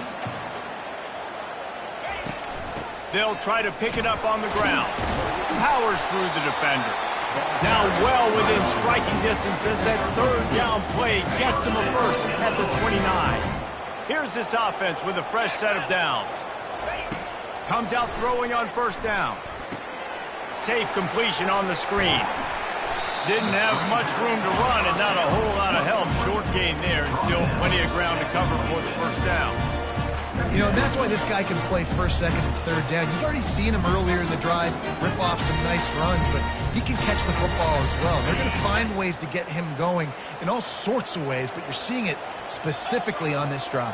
They'll try to pick it up on the ground. Powers through the defender. Now well within striking distance as that 3rd down play gets him a first at the 29. Here's this offense with a fresh set of downs. Comes out throwing on first down. Safe completion on the screen. Didn't have much room to run and not a whole lot of help. Short gain there and still plenty of ground to cover for the first down. You know, that's why this guy can play first, second, and third down. You've already seen him earlier in the drive rip off some nice runs, but he can catch the football as well. They're going to find ways to get him going in all sorts of ways, but you're seeing it specifically on this drive.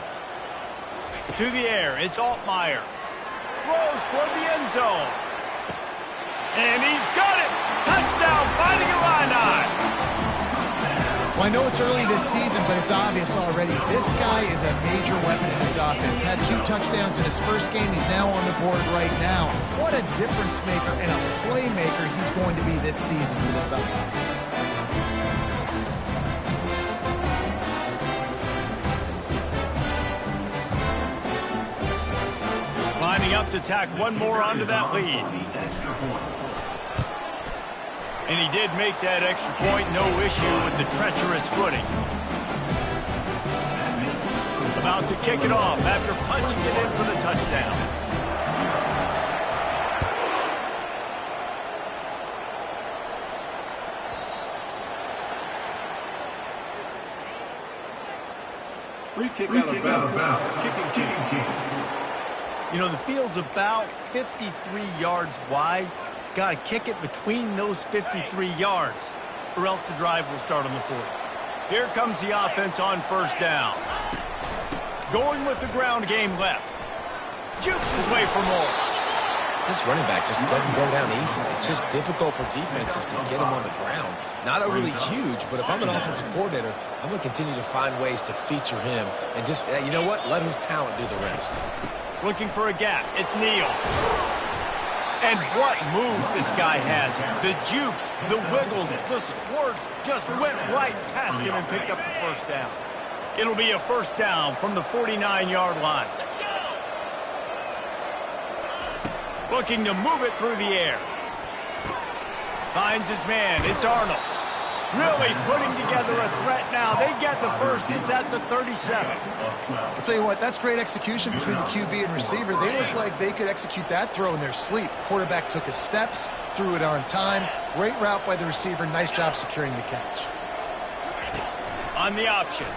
To the air, it's Altmaier. Throws toward the end zone. And he's got it! Touchdown, Fighting Illini! Well, I know it's early this season, but it's obvious already. This guy is a major weapon in this offense. Had 2 touchdowns in his first game. He's now on the board right now. What a difference maker and a playmaker he's going to be this season for this offense. Lining up to tack one more onto that lead. And he did make that extra point, no issue with the treacherous footing. About to kick it off after punching it in for the touchdown. Free kick out of bounds. Kicking team. You know, the field's about 53 yards wide. Got to kick it between those 53 yards, or else the drive will start on the 40. Here comes the offense on first down. Going with the ground game left. Jukes his way for more. This running back just doesn't go down easily. It's just difficult for defenses to get him on the ground. Not overly huge, but if I'm an offensive coordinator, I'm going to continue to find ways to feature him and just, you know what, let his talent do the rest. Looking for a gap. It's Neal. And what moves this guy has. The jukes, the wiggles, the squirts just went right past him and picked up the first down. It'll be a first down from the 49-yard line. Looking to move it through the air. Finds his man. It's Arnold. Really putting together a threat now. They get the first. It's at the 37. I'll tell you what, that's great execution between the QB and receiver. They look like they could execute that throw in their sleep. Quarterback took his steps, threw it on time. Great route by the receiver. Nice job securing the catch. On the option.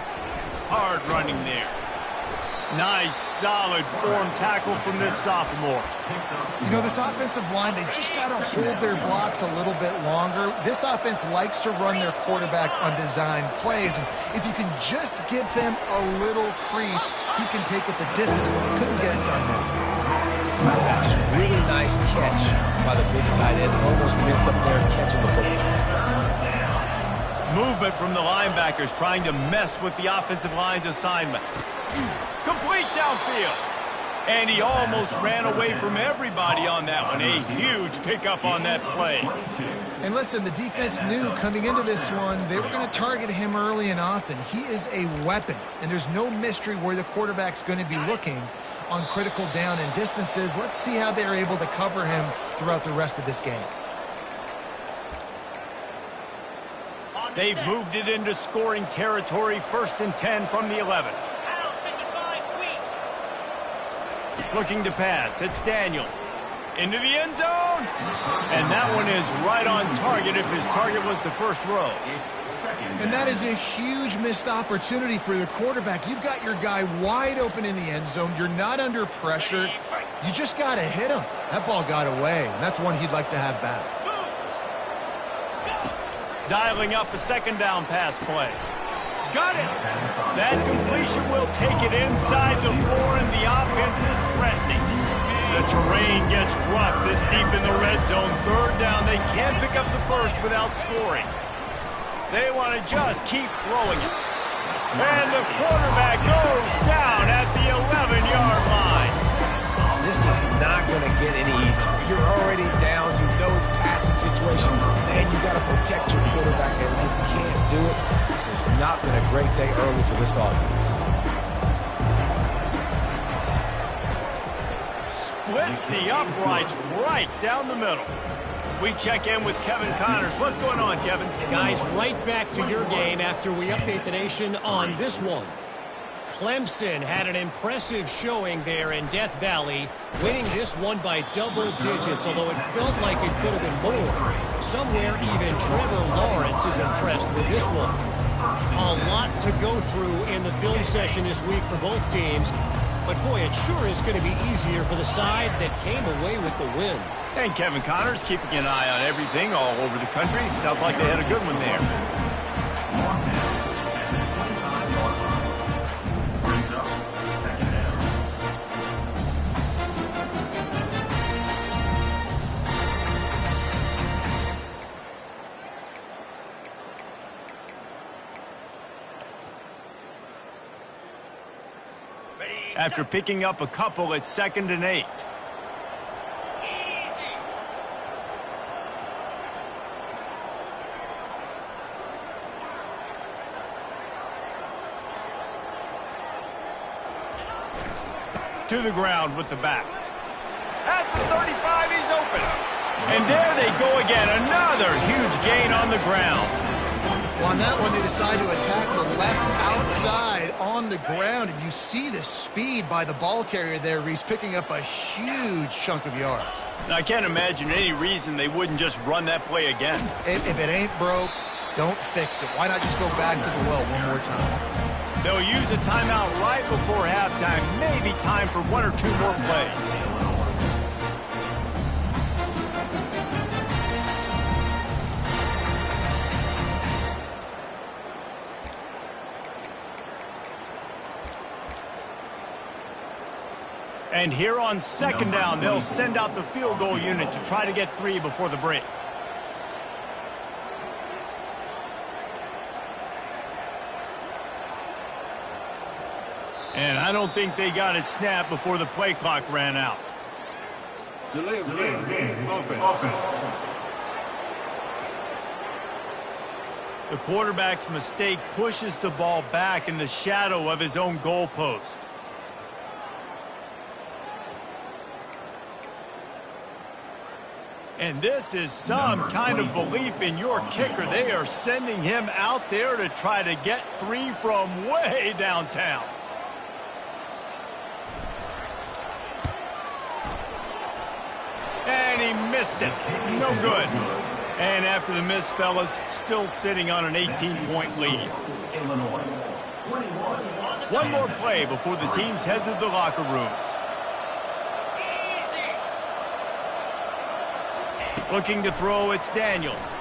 Hard running there. Nice, solid form tackle from this sophomore. You know, this offensive line, they just got to hold their blocks a little bit longer. This offense likes to run their quarterback on design plays. And if you can just give him a little crease, he can take it the distance, but they couldn't get it done now. Just really nice catch by the big tight end. Almost mitts up there catching the football. Movement from the linebackers trying to mess with the offensive line's assignments. Complete downfield. And he almost ran away from everybody on that one. A huge pickup on that play. And listen, the defense knew coming into this one, they were going to target him early and often. He is a weapon, and there's no mystery where the quarterback's going to be looking on critical down and distances. Let's see how they're able to cover him throughout the rest of this game. They've moved it into scoring territory, 1st and 10 from the 11. Looking to pass. It's Daniels. Into the end zone. And that one is right on target if his target was the first row. And that is a huge missed opportunity for the quarterback. You've got your guy wide open in the end zone. You're not under pressure. You just got to hit him. That ball got away, and that's one he'd like to have back. Dialing up a second down pass play. Got it. That completion will take it inside the 4, and the offense is threatening. The terrain gets rough this deep in the red zone. 3rd down. They can't pick up the first without scoring. They want to just keep throwing it. And the quarterback goes down at the 11-yard line. This is not going to get any easier. You're already down. You know it's a passing situation. And you got to protect your quarterback, and they can't do it. This has not been a great day early for this offense. Splits the uprights right down the middle. We check in with Kevin Connors. What's going on, Kevin? Guys, right back to your game after we update the nation on this one. Clemson had an impressive showing there in Death Valley, winning this one by double digits, although it felt like it could have been more. Somewhere even Trevor Lawrence is impressed with this one. A lot to go through in the film session this week for both teams, but boy, it sure is going to be easier for the side that came away with the win. And Kevin Connors keeping an eye on everything all over the country. Sounds like they had a good one there. After picking up a couple at 2nd and 8. To the ground with the back. At the 35, he's open. And there they go again. Another huge gain on the ground. Well, on that one, they decide to attack the left outside on the ground. And you see the speed by the ball carrier there, Reese, picking up a huge chunk of yards. Now, I can't imagine any reason they wouldn't just run that play again. If it ain't broke, don't fix it. Why not just go back to the well one more time? They'll use a timeout right before halftime. Maybe time for 1 or 2 more plays. And here on 2nd down, they'll send out the field goal unit to try to get 3 before the break. And I don't think they got it snapped before the play clock ran out. Delay of game. Offense. The quarterback's mistake pushes the ball back in the shadow of his own goalpost. And this is some kind of belief in your kicker. They are sending him out there to try to get 3 from way downtown. And he missed it. No good. And after the miss, fellas, still sitting on an 18-point lead. One more play before the teams head to the locker rooms. Looking to throw, it's Daniels.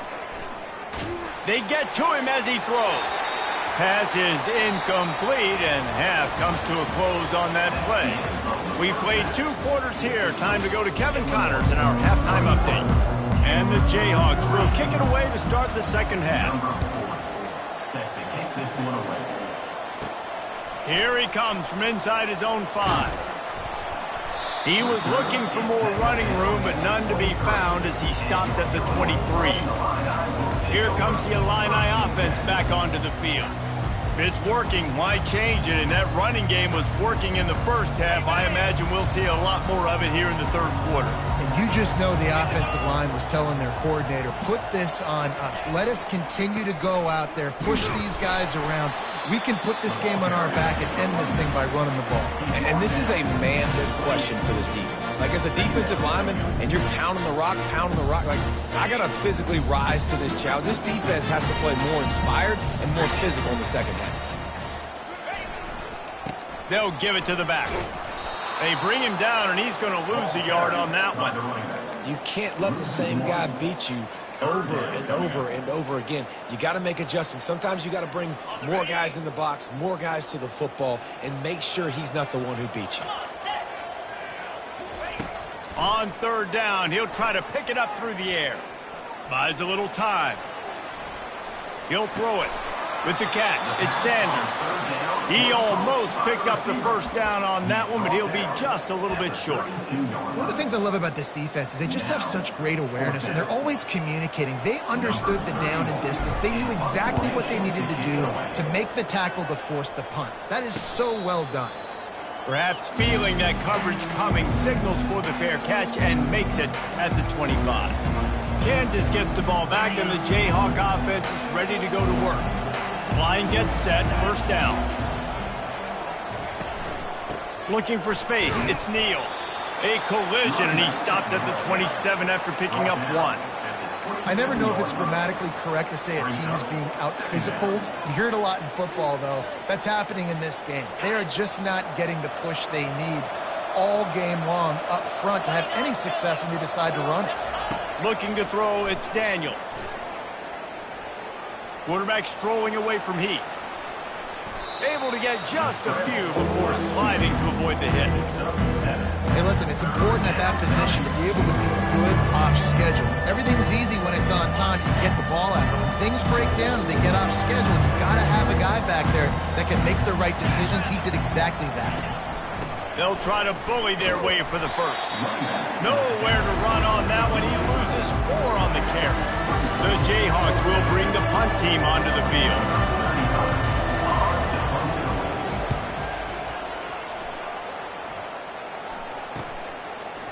They get to him as he throws. Pass is incomplete, and half comes to a close on that play. We played 2 quarters here. Time to go to Kevin Connors in our halftime update. And the Jayhawks will kick it away to start the second half. Set to kick this one away. Here he comes from inside his own 5. He was looking for more running room, but none to be found as he stopped at the 23. Here comes the Illini offense back onto the field. If it's working, why change it? And that running game was working in the first half. I imagine we'll see a lot more of it here in the 3rd quarter. And you just know the offensive line was telling their coordinator, put this on us. Let us continue to go out there, push these guys around. We can put this game on our back and end this thing by running the ball. And this is a manhood question for this defense. Like, as a defensive lineman, and you're pounding the rock, like, I got to physically rise to this challenge. This defense has to play more inspired and more physical in the second half. They'll give it to the back. They bring him down, and he's going to lose a yard on that one. You can't let the same guy beat you over and over and over again. You got to make adjustments. Sometimes you got to bring more guys in the box, more guys to the football, and make sure he's not the one who beat you. On 3rd down, he'll try to pick it up through the air. Buys a little time. He'll throw it with the catch. It's Sanders. He almost picked up the 1st down on that one, but he'll be just a little bit short. One of the things I love about this defense is they just have such great awareness, and they're always communicating. They understood the down and distance. They knew exactly what they needed to do to make the tackle to force the punt. That is so well done. Perhaps feeling that coverage coming, signals for the fair catch and makes it at the 25. Kansas gets the ball back, and the Jayhawk offense is ready to go to work. Line gets set, 1st down. Looking for space. It's Neal. A collision, and he stopped at the 27 after picking up 1. I never know if it's grammatically correct to say a team is being out-physicaled. You hear it a lot in football, though. That's happening in this game. They are just not getting the push they need all game long up front to have any success when they decide to run it. Looking to throw, it's Daniels. Quarterback strolling away from Heat. Able to get just a few before sliding to avoid the hit. Hey, listen, it's important at that position to be able to be good off schedule. Everything's easy when it's on time. You can get the ball out. But when things break down and they get off schedule, you've got to have a guy back there that can make the right decisions. He did exactly that. They'll try to bully their way for the first. Nowhere to run on that one. He loses 4 on the carry. The Jayhawks will bring the punt team onto the field.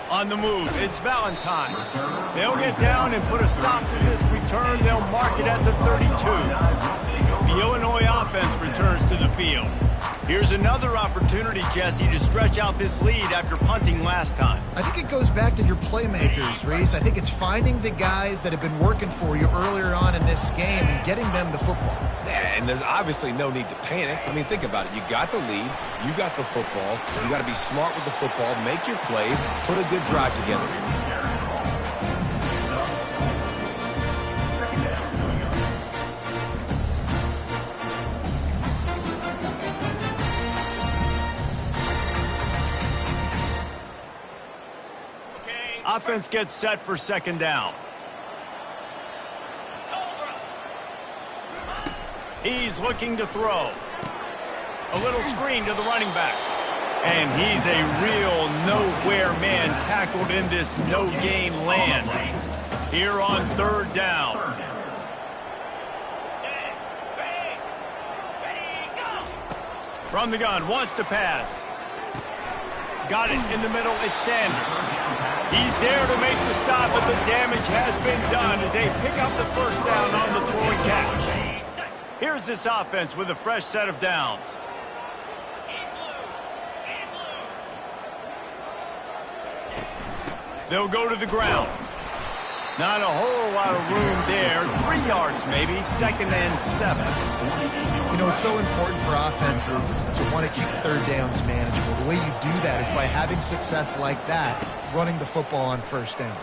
On the move, it's Valentine. They'll get down and put a stop to this return. They'll mark it at the 32. The Illinois offense returns to the field. Here's another opportunity, Jesse, to stretch out this lead after punting last time. I think it goes back to your playmakers, Reese. I think it's finding the guys that have been working for you earlier on in this game and getting them the football. Yeah, and there's obviously no need to panic. I mean, think about it. You got the lead. You got the football. You got to be smart with the football, make your plays, put a good drive together here. Offense gets set for second down. He's looking to throw. A little screen to the running back. And he's a real nowhere man tackled in this no-gain land. Here on third down. From the gun, wants to pass. Got it in the middle, it's Sanders. He's there to make the stop, but the damage has been done as they pick up the first down on the throw and catch. Here's this offense with a fresh set of downs. They'll go to the ground. Not a whole lot of room there. 3 yards maybe, 2nd and 7. You know, it's so important for offenses to want to keep third downs manageable. The way you do that is by having success like that, running the football on first down.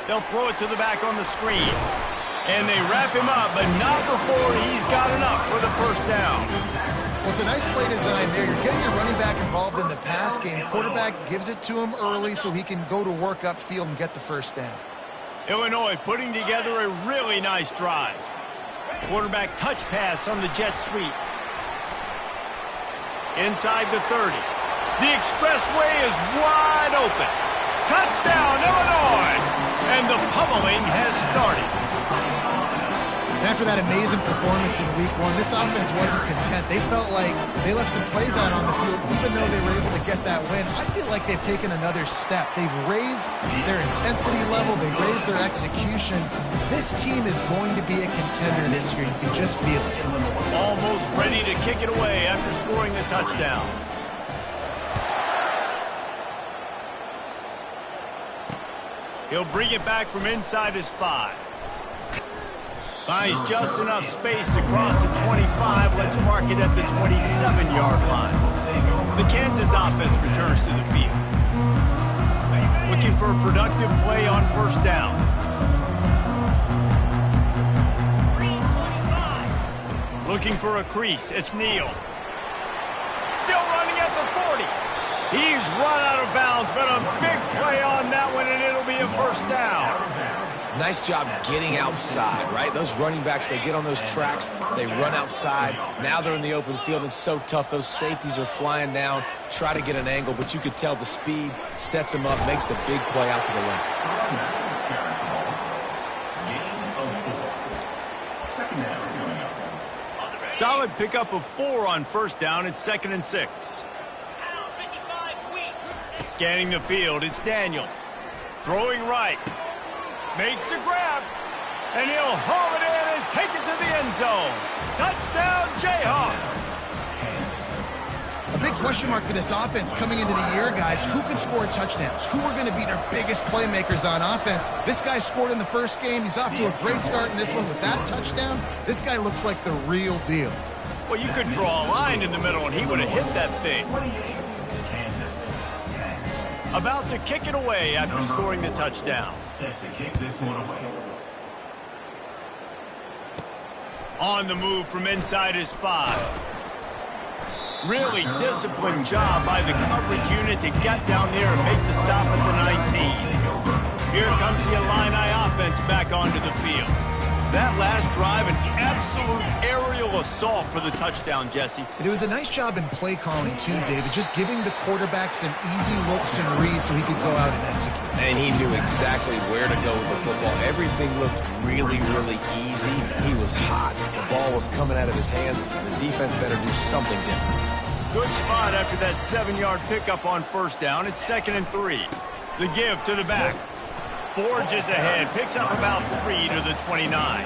They'll throw it to the back on the screen. And they wrap him up, but not before he's got enough for the first down. Well, it's a nice play design there. You're getting your running back involved in the pass game. Quarterback gives it to him early so he can go to work upfield and get the first down. Illinois putting together a really nice drive. Quarterback touch pass on the jet sweep. Inside the 30. The expressway is wide open. Touchdown, Illinois! And the pummeling has started. And after that amazing performance in Week 1, this offense wasn't content. They felt like they left some plays out on the field, even though they were able to get that win. I feel like they've taken another step. They've raised their intensity level. They've raised their execution. This team is going to be a contender this year. You can just feel it. Almost ready to kick it away after scoring the touchdown. He'll bring it back from inside his 5. Finds just enough space to cross the 25. Let's mark it at the 27-yard line. The Kansas offense returns to the field. Looking for a productive play on first down. Looking for a crease. It's Neal. Still running at the 40. He's run out of bounds, but a big play on that one, and it'll be a first down. Nice job getting outside, right? Those running backs, they get on those tracks, they run outside. Now they're in the open field. It's so tough. Those safeties are flying down, try to get an angle, but you could tell the speed sets them up, makes the big play out to the left. Solid pickup of 4 on first down. It's 2nd and 6. Scanning the field, it's Daniels. Throwing right. Makes the grab. And he'll haul it in and take it to the end zone. Touchdown, Jayhawks. A big question mark for this offense coming into the year, guys. Who can score touchdowns? Who are going to be their biggest playmakers on offense? This guy scored in the first game. He's off to a great start in this one with that touchdown. This guy looks like the real deal. Well, you could draw a line in the middle, and he would have hit that thing. About to kick it away after scoring the touchdown. Set to kick this one away. On the move from inside his 5. Really disciplined job by the coverage unit to get down there and make the stop at the 19. Here comes the Illini offense back onto the field. That last drive, an absolute aerial assault for the touchdown, Jesse. And it was a nice job in play calling, too, David, just giving the quarterback some easy looks and reads so he could go out and execute. And he knew exactly where to go with the football. Everything looked really, really easy. He was hot. The ball was coming out of his hands. The defense better do something different. Good spot after that 7-yard pickup on first down. It's 2nd and 3. The give to the back. Forges ahead, picks up about 3 to the 29.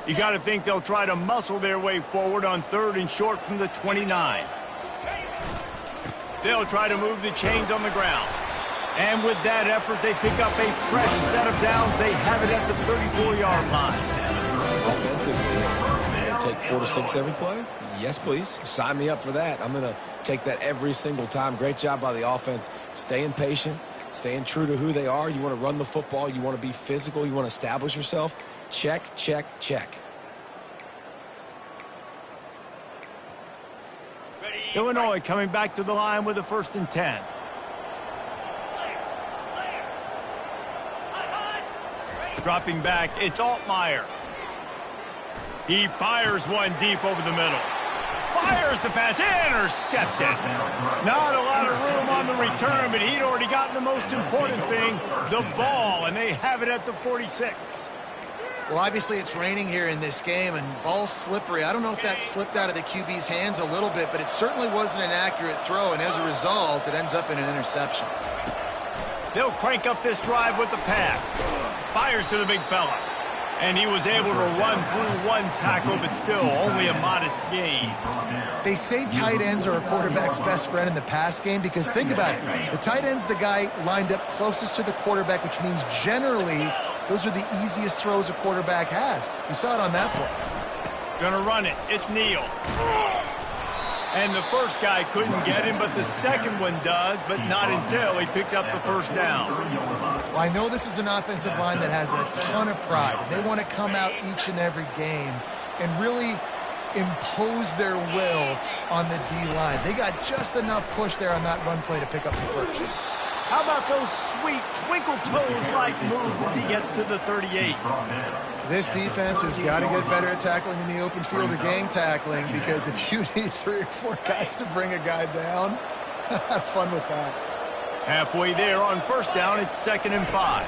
You got to think they'll try to muscle their way forward on 3rd and short from the 29. They'll try to move the chains on the ground. And with that effort, they pick up a fresh set of downs. They have it at the 34-yard line. Offensively, take 4 to 6 every play? Yes, please. Sign me up for that. I'm going to take that every single time. Great job by the offense. Staying patient, staying true to who they are. You want to run the football. You want to be physical. You want to establish yourself. Check, check, check. Illinois coming back to the line with a 1st and 10. Dropping back, it's Altmaier. He fires one deep over the middle. Fires the pass, intercepted. Not a lot of room on the return, but he'd already gotten the most important thing, the ball, and they have it at the 46. Well, obviously it's raining here in this game, and ball's slippery. I don't know if that slipped out of the QB's hands a little bit, but it certainly wasn't an accurate throw, and as a result, it ends up in an interception. They'll crank up this drive with the pass. Fires to the big fella. And he was able to run through one tackle, but still only a modest gain. They say tight ends are a quarterback's best friend in the pass game because think about it. The tight end's the guy lined up closest to the quarterback, which means generally those are the easiest throws a quarterback has. You saw it on that play. Gonna run it. It's Neal. And the first guy couldn't get him, but the second one does, but not until he picks up the first down. Well, I know this is an offensive line that has a ton of pride. They want to come out each and every game and really impose their will on the D-line. They got just enough push there on that run play to pick up the first. How about those sweet twinkle toes-like moves as he gets to the 38? This defense has got to get better at tackling in the open field or gang tackling because if you need 3 or 4 guys to bring a guy down, have fun with that. Halfway there on first down, it's 2nd and 5.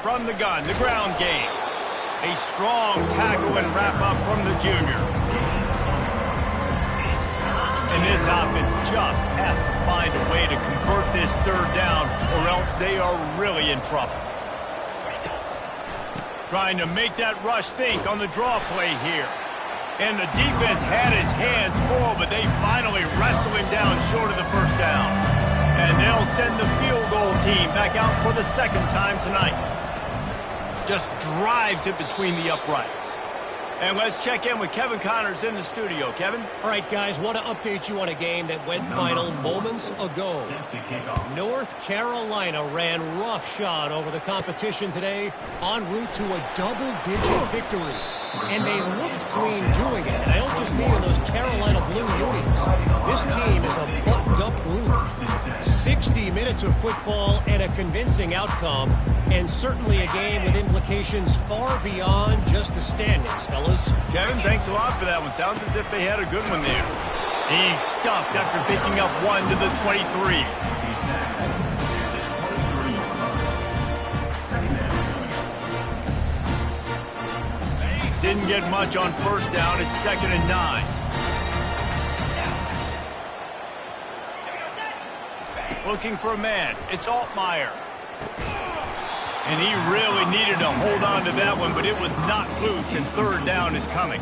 From the gun, the ground game. A strong tackle and wrap-up from the junior. And this offense just has to find a way to convert this 3rd down, or else they are really in trouble. Trying to make that rush think on the draw play here. And the defense had his hands full, but they finally wrestle him down short of the first down. And they'll send the field goal team back out for the 2nd time tonight. Just drives it between the uprights. And let's check in with Kevin Connors in the studio. Kevin? All right, guys, want to update you on a game that went final moments ago. North Carolina ran roughshod over the competition today en route to a double-digit victory. And they looked clean doing it. And I don't just mean in those Carolina blue unis. This team is a buttoned-up group. 60 minutes of football and a convincing outcome. And certainly a game with implications far beyond just the standings, fellas. Kevin, thanks a lot for that one. Sounds as if they had a good one there. He's stuffed after picking up one to the 23. Didn't get much on first down. It's 2nd and 9. Looking for a man. It's Altmaier. And he really needed to hold on to that one, but it was not loose, and third down is coming.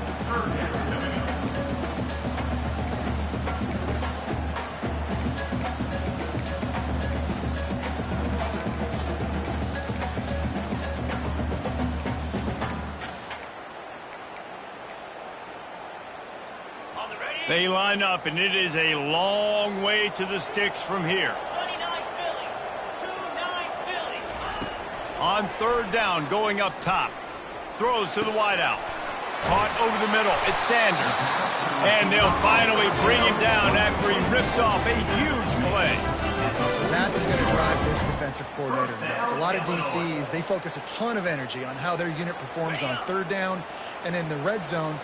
They line up, and it is a long way to the sticks from here. On third down, going up top. Throws to the wideout. Caught over the middle. It's Sanders. And they'll finally bring him down after he rips off a huge play. That is going to drive this defensive coordinator nuts. A lot of DCs, they focus a ton of energy on how their unit performs on third down and in the red zone.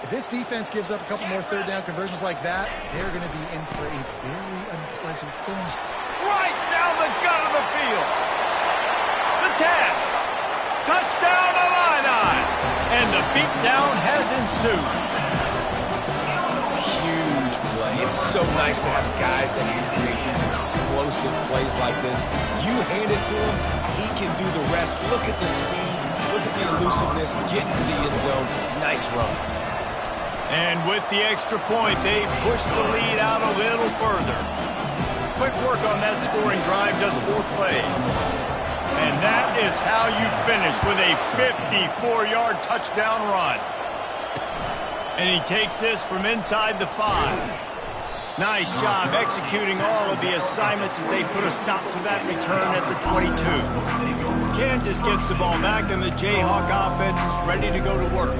If this defense gives up a couple more third down conversions like that, they're going to be in for a very unpleasant film. Right down the gut of the field. The 10. Touchdown Illini. And the beatdown has ensued. Huge play. It's so nice to have guys that can create these explosive plays like this. You hand it to him, he can do the rest. Look at the speed. Look at the elusiveness. Get into the end zone. Nice run. And with the extra point, they push the lead out a little further. Quick work on that scoring drive, just 4 plays. And that is how you finish with a 54-yard touchdown run. And he takes this from inside the 5. Nice job executing all of the assignments as they put a stop to that return at the 22. Kansas gets the ball back, and the Jayhawk offense is ready to go to work.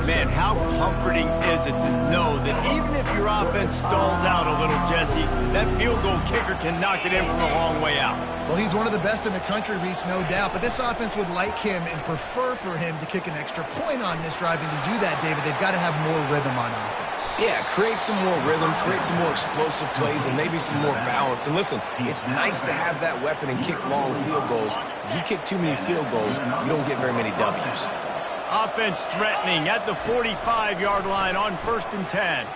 Man, how comforting is it to know that even if your offense stalls out a little, Jesse, that field goal kicker can knock it in from a long way out. Well, he's one of the best in the country, Reese, no doubt. But this offense would like him and prefer for him to kick an extra point on this drive. And to do that, David, they've got to have more rhythm on offense. Yeah, create some more rhythm, create some more explosive plays, and maybe some more balance. And listen, it's nice to have that weapon and kick long field goals. If you kick too many field goals, you don't get very many W's. Offense threatening at the 45-yard line on 1st and 10.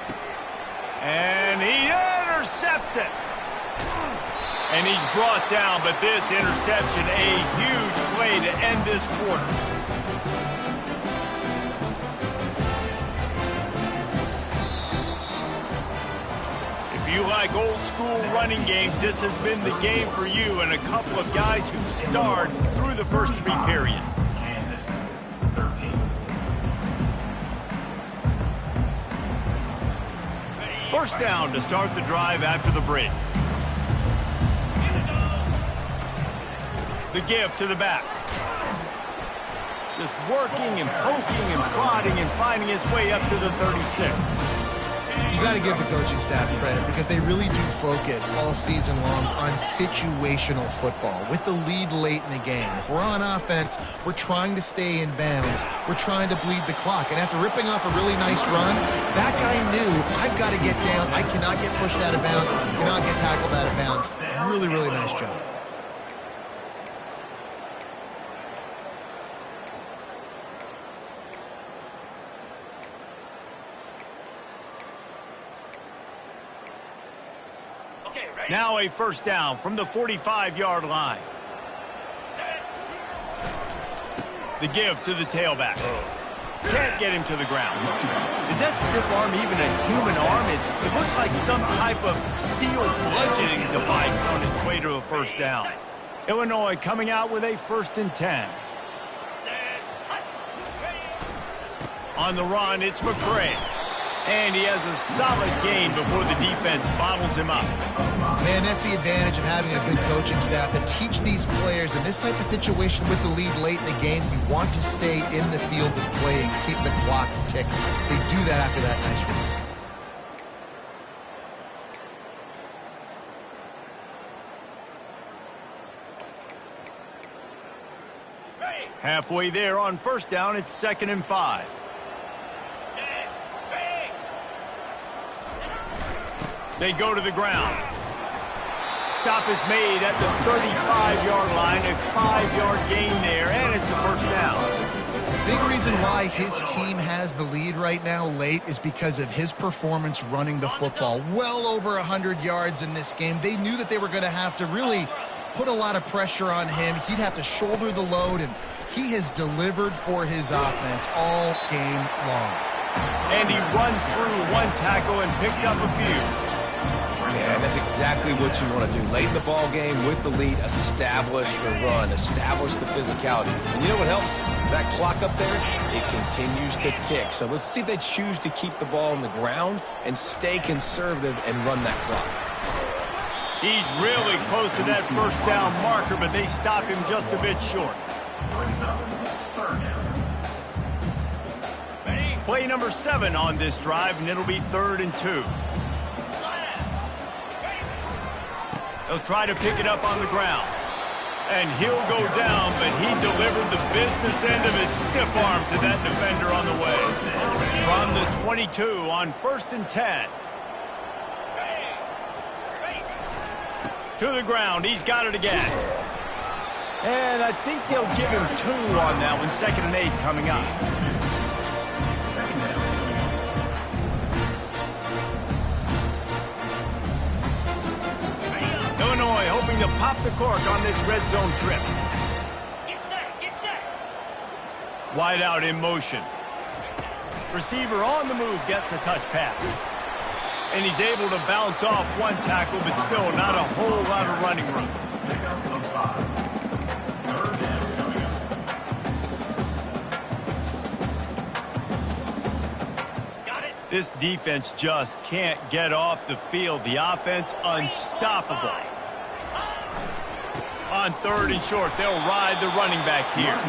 And he intercepts it. And he's brought down, but this interception, a huge play to end this quarter. If you like old school running games, this has been the game for you and a couple of guys who starred through the first 3 periods. Kansas, 13. First down to start the drive after the break. The give to the back. Just working and poking and prodding and finding his way up to the 36. You got to give the coaching staff credit because they really do focus all season long on situational football with the lead late in the game. If we're on offense, we're trying to stay in bounds. We're trying to bleed the clock. And after ripping off a really nice run, that guy knew, I've got to get down. I cannot get pushed out of bounds. Cannot get tackled out of bounds. Really, really nice job. Now a first down from the 45-yard line. The give to the tailback. Can't get him to the ground. Is that stiff arm even a human arm? It looks like some type of steel bludgeoning device on his way to a first down. Illinois coming out with a 1st and 10. On the run, it's McCray. And he has a solid gain before the defense bottles him up. Man, that's the advantage of having a good coaching staff that teach these players in this type of situation with the lead late in the game. You want to stay in the field of play and keep the clock ticking. They do that after that nice run. Halfway there on first down, it's 2nd and 5. They go to the ground. Stop is made at the 35-yard line, a 5-yard gain there, and it's a first down. Big reason why his team has the lead right now late is because of his performance running the football. Well over 100 yards in this game. They knew that they were going to have to really put a lot of pressure on him. He'd have to shoulder the load, and he has delivered for his offense all game long. And he runs through one tackle and picks up a few. Yeah, and that's exactly what you want to do. Late in the ball game with the lead, establish the run, establish the physicality. And you know what helps? That clock up there, it continues to tick. So let's see if they choose to keep the ball on the ground and stay conservative and run that clock. He's really close to that first down marker, but they stop him just a bit short. Play number 7 on this drive, and it'll be 3rd and 2. He'll try to pick it up on the ground. And he'll go down, but he delivered the business end of his stiff arm to that defender on the way. From the 22 on 1st and 10. To the ground, he's got it again. And I think they'll give him 2 on that one, 2nd and 8 coming up. Illinois hoping to pop the cork on this red zone trip. Get set. Wide out in motion. Receiver on the move gets the touch pass. And he's able to bounce off one tackle, but still not a whole lot of running room. This defense just can't get off the field. The offense unstoppable. On 3rd and short, they'll ride the running back here.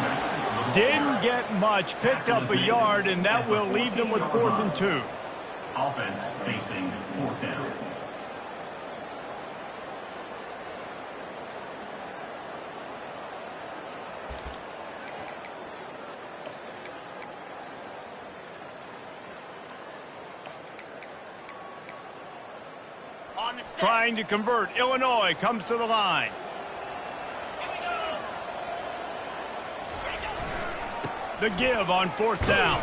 Didn't get much, picked up a yard, and that will leave them with 4th and 2. Offense facing 4th down. Trying to convert. Illinois comes to the line. The give on 4th down.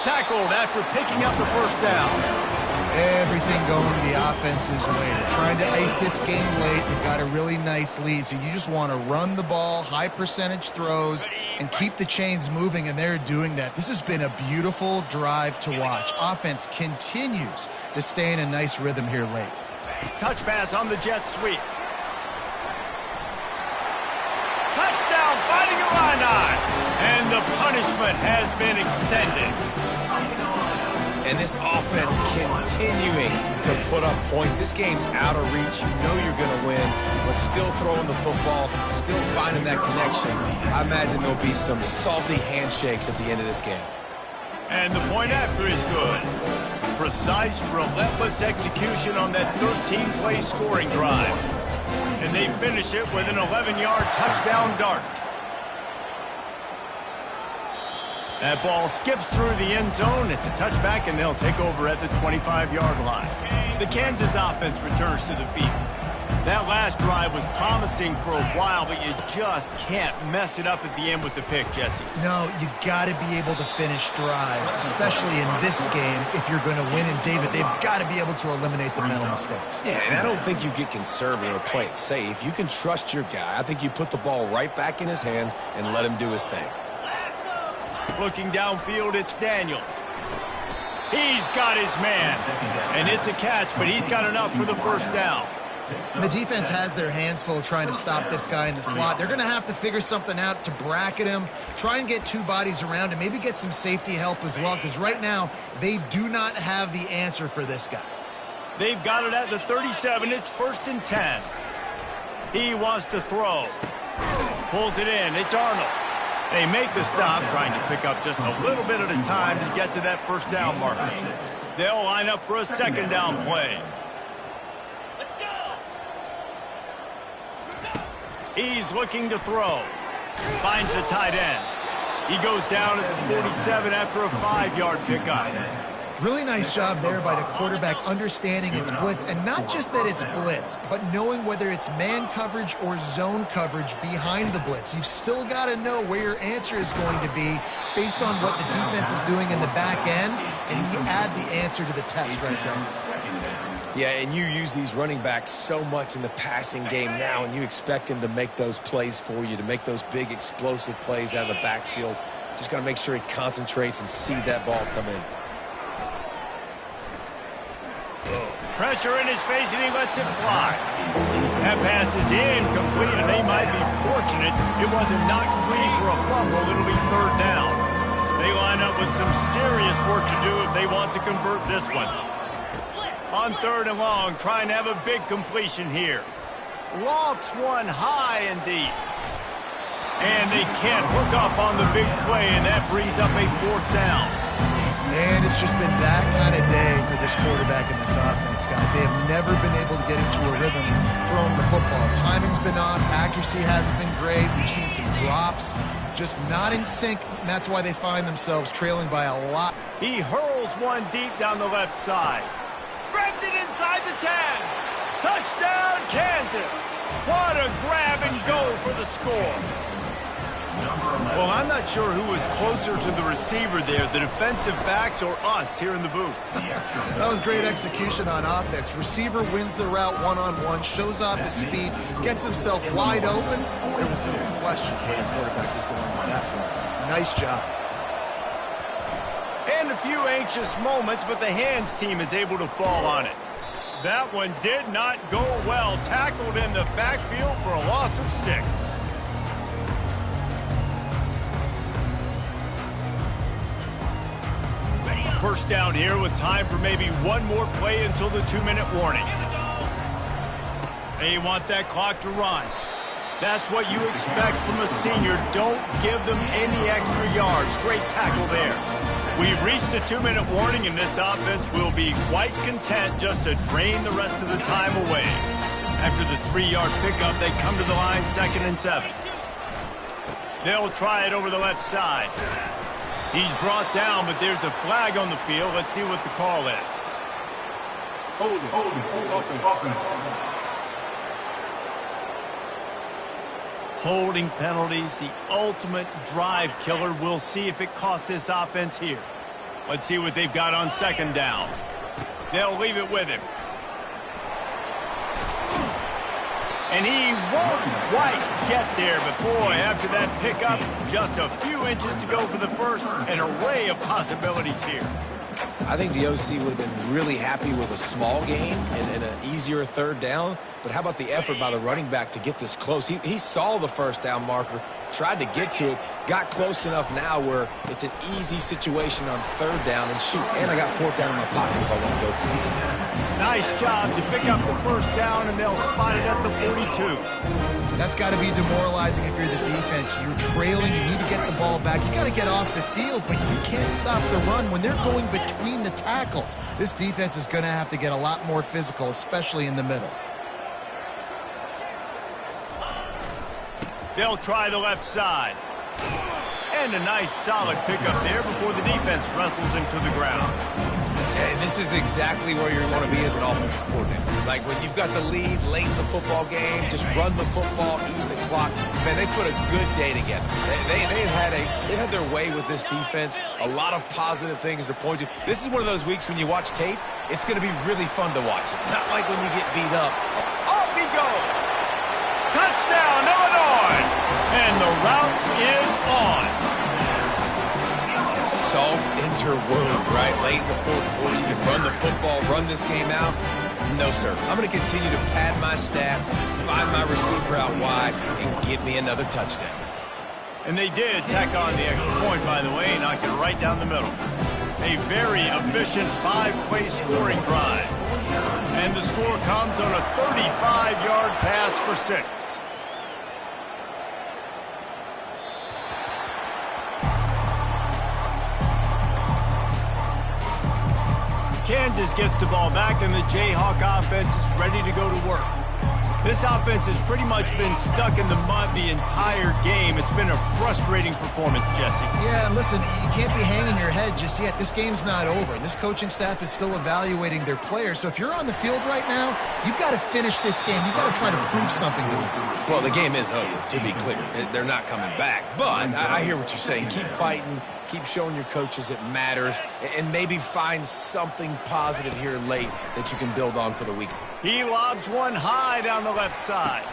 Tackled after picking up the 1st down. Everything going the offense's way. They're trying to ice this game late. They've got a really nice lead, so you just want to run the ball, high percentage throws, and keep the chains moving, and they're doing that. This has been a beautiful drive to watch. Offense continues to stay in a nice rhythm here late. Touch pass on the jet sweep. Touchdown, fighting Illini. And the punishment has been extended. And this offense continuing to put up points. This game's out of reach. You know you're going to win, but still throwing the football, still finding that connection. I imagine there'll be some salty handshakes at the end of this game. And the point after is good. Precise, relentless execution on that 13-play scoring drive. And they finish it with an 11-yard touchdown dart. That ball skips through the end zone. It's a touchback, and they'll take over at the 25-yard line. The Kansas offense returns to the field. That last drive was promising for a while, but you just can't mess it up at the end with the pick, Jesse. No, you got to be able to finish drives, especially in this game. If you're going to win, and David, they've got to be able to eliminate the mental mistakes. Yeah, and I don't think you get conservative or play it safe. You can trust your guy. I think you put the ball right back in his hands and let him do his thing. Looking downfield, it's Daniels. He's got his man. And it's a catch, but he's got enough for the 1st down. The defense has their hands full trying to stop this guy in the slot. They're going to have to figure something out to bracket him, try and get 2 bodies around him, maybe get some safety help as well, because right now they do not have the answer for this guy. They've got it at the 37. It's 1st and 10. He wants to throw. Pulls it in. It's Arnold. They make the stop, trying to pick up just a little bit at a time to get to that 1st down marker. They'll line up for a 2nd down play. He's looking to throw. Finds the tight end. He goes down at the 47 after a 5-yard pickup. Really nice job there by the quarterback understanding it's blitz, and not just that it's blitz, but knowing whether it's man coverage or zone coverage behind the blitz. You've still got to know where your answer is going to be based on what the defense is doing in the back end, and he add the answer to the test right there. Yeah, and you use these running backs so much in the passing game now, and you expect him to make those plays for you, to make those big explosive plays out of the backfield. Just got to make sure he concentrates and see that ball come in. Pressure in his face, and he lets it fly. That pass is incomplete, and they might be fortunate it wasn't knocked free for a fumble. It'll be third down. They line up with some serious work to do if they want to convert this one. On third and long, trying to have a big completion here. Lofts one high and deep. And they can't hook up on the big play, and that brings up a fourth down. And it's just been that kind of day for this quarterback and this offense, guys. They have never been able to get into a rhythm throwing the football. Timing's been off. Accuracy hasn't been great. We've seen some drops. Just not in sync, and that's why they find themselves trailing by a lot. He hurls one deep down the left side. Grabs it inside the 10. Touchdown, Kansas. What a grab and go for the score. Well, I'm not sure who was closer to the receiver there, the defensive backs or us here in the booth. That was great execution on offense. Receiver wins the route one-on-one, shows off his speed, gets himself wide open. There was no question where the quarterback was going with that one. Nice job. And a few anxious moments, but the hands team is able to fall on it. That one did not go well. Tackled in the backfield for a loss of 6. First down here with time for maybe one more play until the 2-minute warning. They want that clock to run. That's what you expect from a senior. Don't give them any extra yards. Great tackle there. We've reached the 2-minute warning, and this offense will be quite content just to drain the rest of the time away. After the 3-yard pickup, they come to the line 2nd and 7. They'll try it over the left side. He's brought down, but there's a flag on the field. Let's see what the call is. Holding penalties, the ultimate drive killer. We'll see if it costs this offense here. Let's see what they've got on 2nd down. They'll leave it with him. And he won't quite get there, but boy, after that pickup, just a few inches to go for the first. An array of possibilities here. I think the OC would have been really happy with a small gain and an easier 3rd down. But how about the effort by the running back to get this close? He saw the 1st down marker, tried to get to it, got close enough now where it's an easy situation on 3rd down. And shoot, and I got 4th down in my pocket if I want to go for it. Nice job to pick up the 1st down, and they'll spot it at the 42. That's got to be demoralizing if you're the defense. You're trailing, you need to get the ball back. You got to get off the field, but you can't stop the run when they're going between the tackles. This defense is going to have to get a lot more physical, especially in the middle. They'll try the left side. And a nice solid pickup there before the defense wrestles him to the ground. And this is exactly where you want to be as an offensive coordinator. Like when you've got the lead late in the football game, just run the football, eat the clock. Man, they put a good day together. They've had their way with this defense. A lot of positive things to point to. This is one of those weeks when you watch tape, it's going to be really fun to watch it. Not like when you get beat up. Off he goes. Touchdown, Illinois. And the route is on. Salt into wound, right? Late in the 4th quarter, you can run the football, run this game out. No, sir. I'm going to continue to pad my stats, find my receiver out wide, and get me another touchdown. And they did tack on the extra point, by the way, knock it right down the middle. A very efficient 5-play scoring drive. And the score comes on a 35-yard pass for 6. Kansas gets the ball back, and the Jayhawk offense is ready to go to work. This offense has pretty much been stuck in the mud the entire game. It's been a frustrating performance, Jesse. Yeah, and listen, you can't be hanging your head just yet. This game's not over. This coaching staff is still evaluating their players. So if you're on the field right now, you've got to finish this game. You've got to try to prove something to them. Well, the game is over, to be clear. They're not coming back. But I hear what you're saying. Keep fighting. Keep showing your coaches it matters. And maybe find something positive here late that you can build on for the week. He lobs one high down the left side.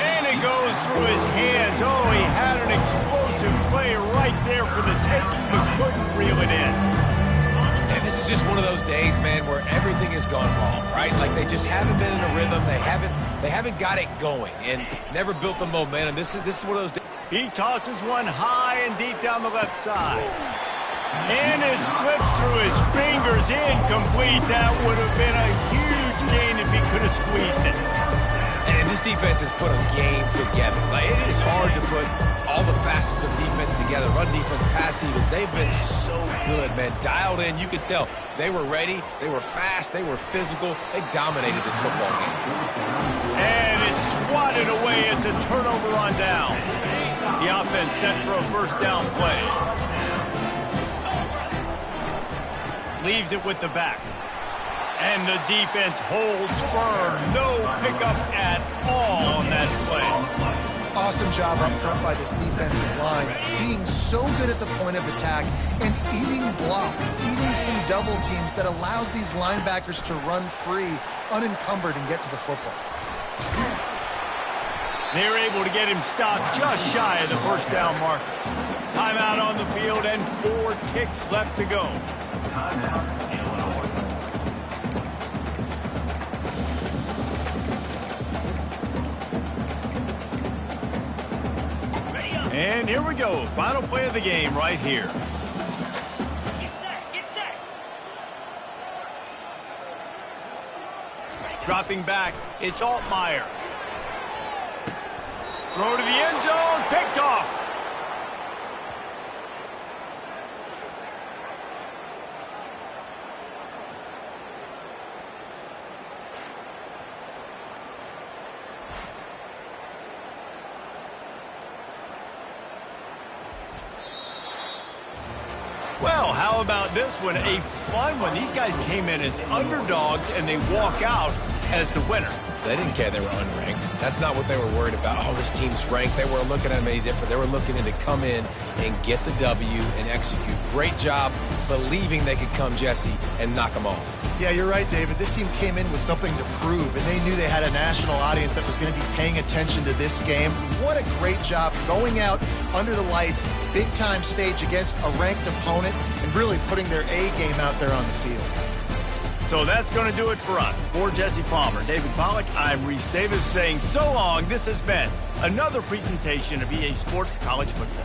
And it goes through his hands. Oh, he had an explosive play right there for the taking, but couldn't reel it in. And this is just one of those days, man, where everything has gone wrong, right? Like they just haven't been in a rhythm. They haven't got it going and never built the momentum. This is one of those days. He tosses one high and deep down the left side. And it slips through his fingers, incomplete. That would have been a huge gain if he could have squeezed it. And this defense has put a game together. Like, it is hard to put all the facets of defense together. Run defense, pass defense. They've been so good, man. Dialed in, you could tell. They were ready. They were fast. They were physical. They dominated this football game. And it's swatted away. It's a turnover on downs. The offense set for a first down play. Leaves it with the back. And the defense holds firm. No pickup at all on that play. Awesome job up front by this defensive line, being so good at the point of attack and eating blocks, eating some double teams that allows these linebackers to run free, unencumbered, and get to the football. They're able to get him stopped just shy of the first down marker. Timeout on the field and 4 ticks left to go. Timeout, Illinois. And here we go. Final play of the game right here. Get set, get set. Dropping back, it's Altmaier. Throw to the end zone, picked off. Well, how about this one? A fun one. These guys came in as underdogs, and they walk out as the winner. They didn't care they were unranked. That's not what they were worried about. Oh, this team's ranked. They weren't looking at them any different. They were looking in to come in and get the W and execute. Great job believing they could come, Jesse, and knock them off. Yeah, you're right, David. This team came in with something to prove, and they knew they had a national audience that was going to be paying attention to this game. What a great job going out under the lights, big-time stage against a ranked opponent, and really putting their A game out there on the field. So that's going to do it for us. For Jesse Palmer, David Pollack, I'm Reese Davis saying so long. This has been another presentation of EA Sports College Football.